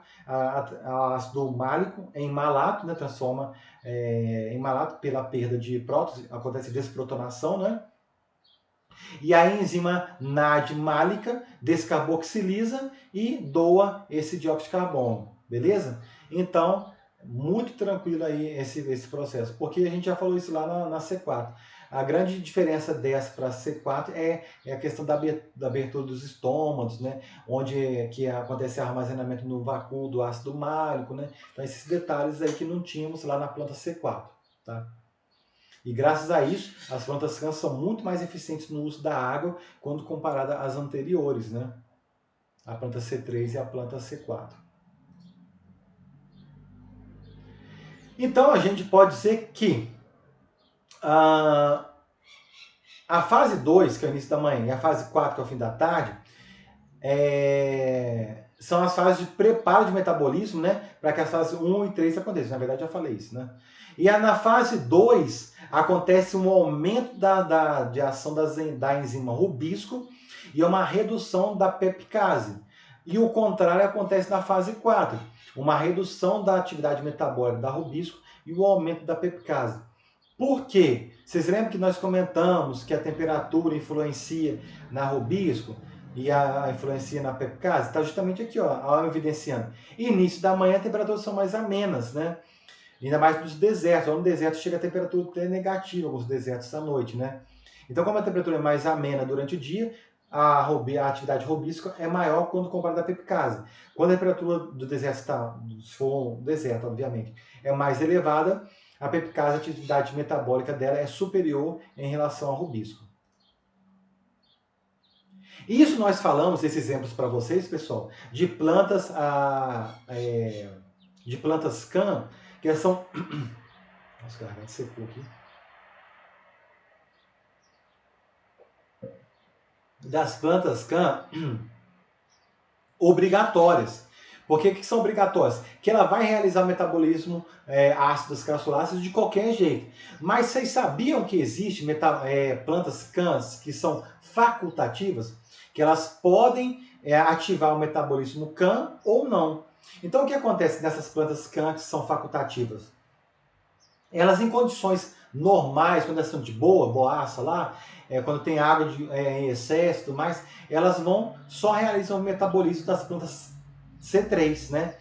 ácido málico em malato, né, transforma em malato pela perda de prótons, acontece desprotonação, né? E a enzima NAD málica descarboxiliza e doa esse dióxido de carbono, beleza? Então, muito tranquilo aí esse processo, porque a gente já falou isso lá na C4. A grande diferença dessa para a C4 é a questão da abertura dos estômagos, né? Onde que acontece armazenamento no vácuo do ácido málico, né? Então, esses detalhes aí que não tínhamos lá na planta C4, tá? E graças a isso, as plantas cãs são muito mais eficientes no uso da água quando comparada às anteriores, né? A planta C3 e a planta C4. Então, a gente pode dizer que a fase 2, que é o início da manhã, e a fase 4, que é o fim da tarde, são as fases de preparo de metabolismo, né? Para que as fases 1 e 3 aconteçam. Na verdade, já falei isso, né? E na fase 2, acontece um aumento de ação da enzima rubisco e uma redução da pepicase. E o contrário acontece na fase 4, uma redução da atividade metabólica da rubisco e o aumento da pepicase. Por quê? Vocês lembram que nós comentamos que a temperatura influencia na rubisco e a influencia na pepicase? Está justamente aqui, ó, evidenciando. Início da manhã, as temperaturas são mais amenas, né? Ainda mais nos desertos. No deserto chega a temperatura até negativa, alguns desertos à noite, né? Então, como a temperatura é mais amena durante o dia, a atividade robística é maior quando comparada à pepicase. Quando a temperatura do deserto está, se for um deserto, obviamente, é mais elevada, a peptidase, a atividade metabólica dela é superior em relação ao rubisco. Isso nós falamos, esses exemplos para vocês, pessoal, de plantas CAN, que são... Nossa, a garganta secou aqui. Das plantas CAN obrigatórias. Por que são obrigatórias? Que ela vai realizar o metabolismo ácidos crassuláceos de qualquer jeito. Mas vocês sabiam que existem plantas CANs que são facultativas? Que elas podem ativar o metabolismo CAN ou não. Então o que acontece nessas plantas CAN que são facultativas? Elas em condições normais, quando elas estão de boaça lá, quando tem água em excesso e tudo mais, elas vão só realizam o metabolismo das plantas C3, né?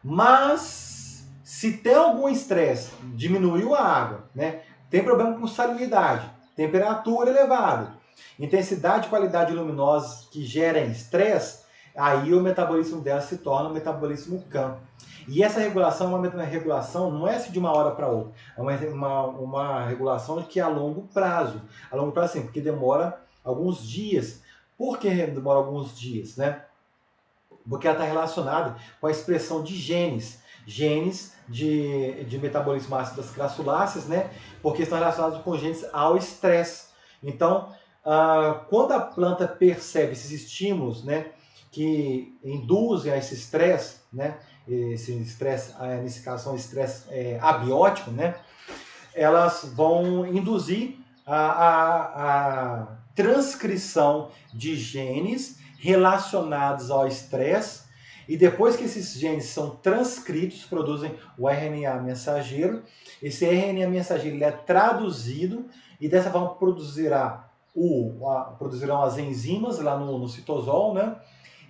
Mas se tem algum estresse, diminuiu a água, né? Tem problema com salinidade, temperatura elevada, intensidade e qualidade luminosa que gerem estresse, aí o metabolismo dela se torna um metabolismo CAN. E essa regulação é uma regulação, não é de uma hora para outra, é uma regulação que é a longo prazo. A longo prazo, sim, porque demora alguns dias. Por que demora alguns dias, né? Porque ela está relacionada com a expressão de genes de metabolismo ácidas crassuláceas, né? Porque estão relacionados com genes ao estresse. Então, quando a planta percebe esses estímulos, né, que induzem a esse estresse, né, esse estresse, nesse caso são estresse abiótico, né, elas vão induzir a transcrição de genes relacionados ao estresse, e depois que esses genes são transcritos, produzem o RNA mensageiro. Esse RNA mensageiro ele é traduzido e dessa forma produzirão as enzimas lá no citosol, né?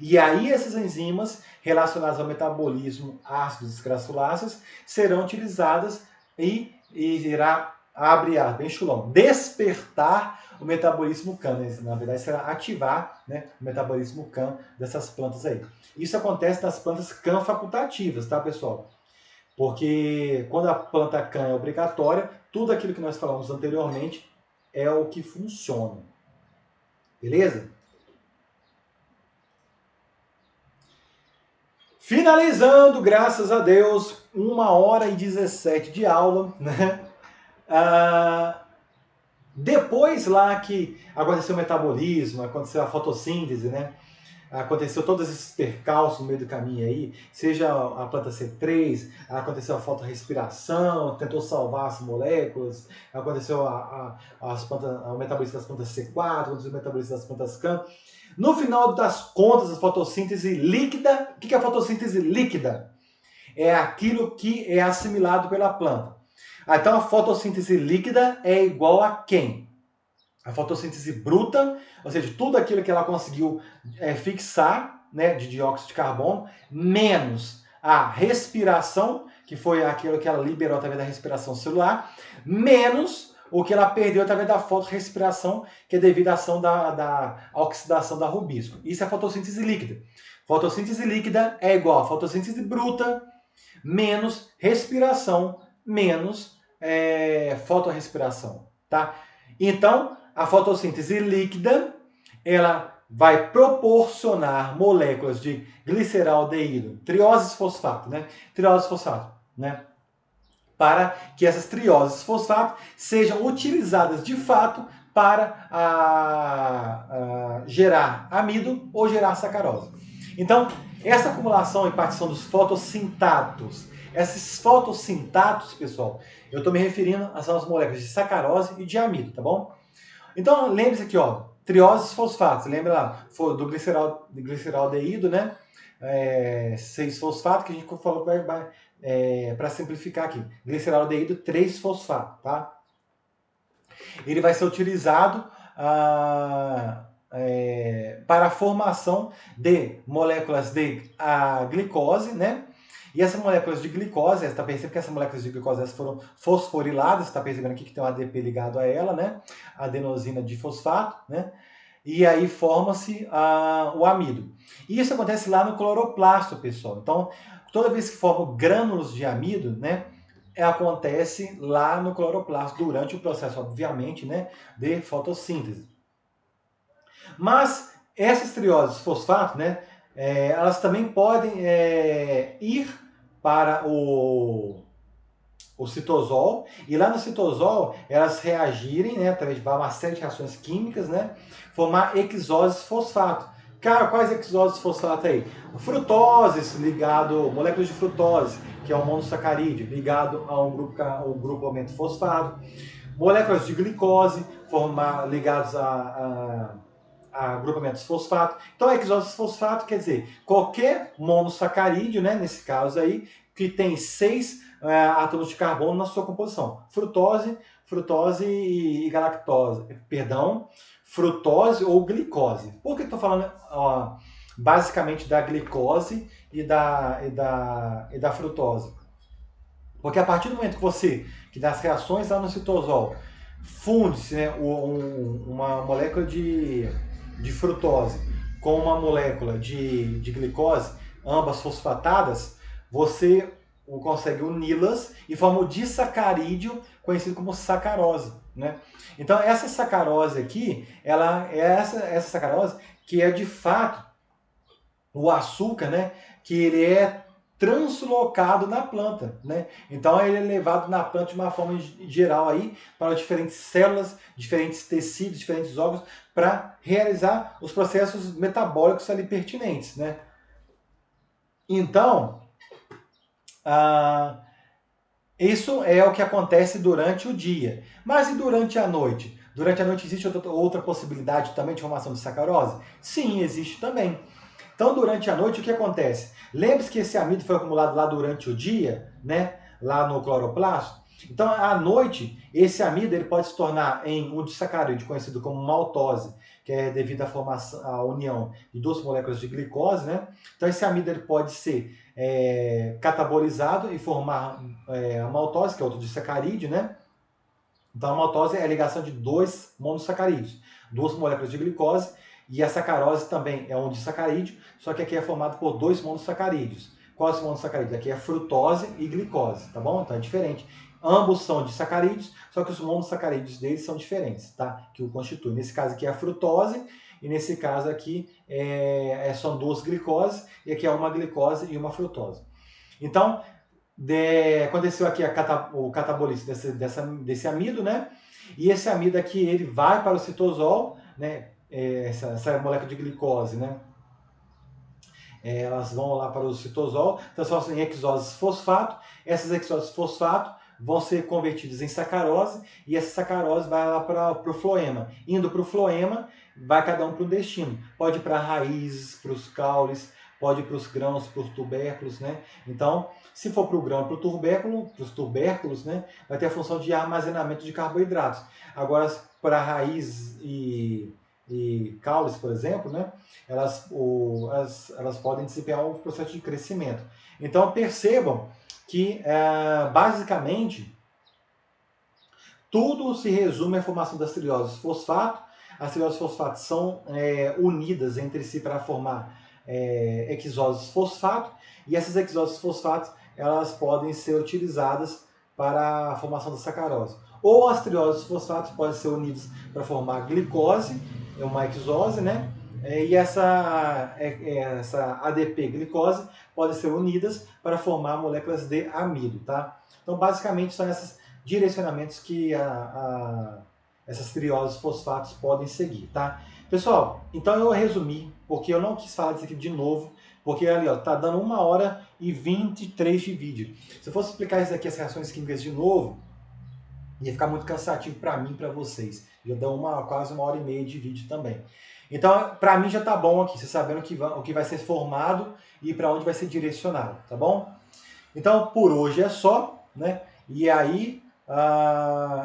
E aí essas enzimas relacionadas ao metabolismo ácidos crassuláceos serão utilizadas e irá, bem chulão, despertar o metabolismo CAN, né? Na verdade será ativar, né, o metabolismo CAN dessas plantas aí. Isso acontece nas plantas CAN facultativas, tá, pessoal? Porque quando a planta CAN é obrigatória, tudo aquilo que nós falamos anteriormente é o que funciona. Beleza? Finalizando, graças a Deus, 1h17 de aula, né? Depois lá que aconteceu o metabolismo, aconteceu a fotossíntese, né? Aconteceu todos esses percalços no meio do caminho aí, seja a planta C3, aconteceu a fotorrespiração, tentou salvar as moléculas, aconteceu o metabolismo das plantas C4, aconteceu o metabolismo das plantas CAN. No final das contas, a fotossíntese líquida, o que é a fotossíntese líquida? É aquilo que é assimilado pela planta. Então a fotossíntese líquida é igual a quem? A fotossíntese bruta, ou seja, tudo aquilo que ela conseguiu fixar, né, de dióxido de carbono, menos a respiração, que foi aquilo que ela liberou através da respiração celular, menos o que ela perdeu através da fotorrespiração, que é devido à ação da oxidação da rubisco. Isso é a fotossíntese líquida. Fotossíntese líquida é igual a fotossíntese bruta menos respiração menos fotorrespiração, tá? Então, a fotossíntese líquida, ela vai proporcionar moléculas de gliceraldeído, trioses fosfato, né? Trioses fosfato, né? Para que essas trioses fosfato sejam utilizadas de fato para gerar amido ou gerar sacarose. Então, essa acumulação e partição dos fotossintatos, esses fotossintatos, pessoal, eu estou me referindo às moléculas de sacarose e de amido, tá bom? Então, lembre-se aqui, ó, trioses fosfatos, lembra lá, do gliceraldeído, né? 6-fosfato, que a gente falou para simplificar aqui. Gliceraldeído 3-fosfato, tá? Ele vai ser utilizado para a formação de moléculas de glicose, né? E essas moléculas de glicose, você está percebendo que essas moléculas de glicose foram fosforiladas, você está percebendo aqui que tem um ADP ligado a ela, né? Adenosina difosfato, né? E aí forma-se o amido. E isso acontece lá no cloroplasto, pessoal. Então, toda vez que formam grânulos de amido, né? acontece lá no cloroplasto, durante o processo, obviamente, né, de fotossíntese. Mas essas trioses fosfato, né, elas também podem ir para o citosol, e lá no citosol elas reagirem, né, através de uma série de reações químicas, né, formar hexoses fosfato. Cara, quais hexoses fosfato aí? Frutoses ligado, moléculas de frutose, que é um monossacarídeo, ligado a um grupamento fosfato. Moléculas de glicose, ligados a grupamentos fosfato. Então, hexoses fosfato quer dizer qualquer monossacarídeo, né, nesse caso aí, que tem 6 átomos de carbono na sua composição. Frutose e galactose. Perdão, frutose ou glicose. Por que eu estou falando basicamente da glicose e da frutose? Porque a partir do momento que das reações lá no citosol, funde-se, né, uma molécula de frutose com uma molécula de glicose, ambas fosfatadas, você consegue uni-las e forma o disacarídeo, conhecido como sacarose. Né? Então, essa sacarose aqui, ela é essa sacarose que é de fato o açúcar, né, que ele é translocado na planta, né? Então ele é levado na planta de uma forma geral aí para diferentes células, diferentes tecidos, diferentes órgãos para realizar os processos metabólicos ali pertinentes, né? Então, isso é o que acontece durante o dia. Mas e durante a noite? Durante a noite existe outra possibilidade também de formação de sacarose? Sim, existe também. Então, durante a noite, o que acontece? Lembre-se que esse amido foi acumulado lá durante o dia, né? Lá no cloroplasto. Então, à noite, esse amido ele pode se tornar em um disacarídeo conhecido como maltose, que é devido à formação, à união de duas moléculas de glicose, né? Então, esse amido ele pode ser catabolizado e formar a maltose, que é outro disacarídeo, né? Então, a maltose é a ligação de dois monossacarídeos, duas moléculas de glicose, e a sacarose também é um disacarídeo, só que aqui é formado por dois monossacarídeos. Quais são os monossacarídeos? Aqui é frutose e glicose, tá bom? Então é diferente. Ambos são disacarídeos, só que os monossacarídeos deles são diferentes, tá? Que o constituem. Nesse caso aqui é a frutose, e nesse caso aqui são duas glicoses, e aqui é uma glicose e uma frutose. Então, aconteceu aqui o catabolismo desse amido, né? E esse amido aqui, ele vai para o citosol, né? Essa molécula de glicose, né? Elas vão lá para o citosol, transformam-se em hexoses fosfato. Essas hexoses fosfato vão ser convertidas em sacarose, e essa sacarose vai lá para o floema. Indo para o floema, vai cada um para um destino. Pode ir para raízes, para os caules, pode ir para os grãos, para os tubérculos, né? Então, se for para o grão, para os tubérculos, né, vai ter a função de armazenamento de carboidratos. Agora, para raiz e caules, por exemplo, né, elas podem desempenhar um processo de crescimento. Então, percebam que, basicamente, tudo se resume à formação das trioses fosfato. As trioses fosfato são unidas entre si para formar hexoses fosfato, e essas hexoses fosfatos elas podem ser utilizadas para a formação da sacarose. Ou as trioses fosfatos podem ser unidas para formar glicose, uma hexose, né? E essa ADP glicose podem ser unidas para formar moléculas de amido, tá? Então, basicamente, são esses direcionamentos que essas trioses fosfatos podem seguir, tá? Pessoal, então eu resumi, porque eu não quis falar disso aqui de novo, porque ali, ó, tá dando 1h23 de vídeo. Se eu fosse explicar isso aqui, as reações químicas de novo, ia ficar muito cansativo para mim e para vocês. Já dá quase 1h30 de vídeo também. Então, para mim já tá bom aqui, você sabendo o que vai ser formado e para onde vai ser direcionado, tá bom? Então, por hoje é só, né? E aí,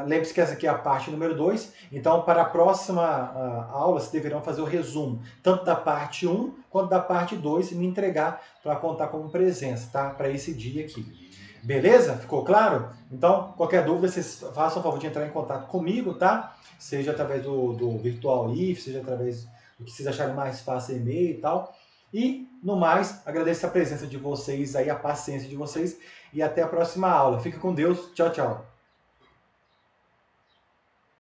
lembre-se que essa aqui é a parte número 2. Então, para a próxima aula, vocês deverão fazer o resumo, tanto da parte 1 quanto da parte 2, e me entregar para contar como presença, tá? Para esse dia aqui. Beleza? Ficou claro? Então, qualquer dúvida, vocês façam o favor de entrar em contato comigo, tá? Seja através do Virtual If, seja através do que vocês acharem mais fácil, e-mail e tal. E, no mais, agradeço a presença de vocês aí, a paciência de vocês, e até a próxima aula. Fique com Deus. Tchau, tchau.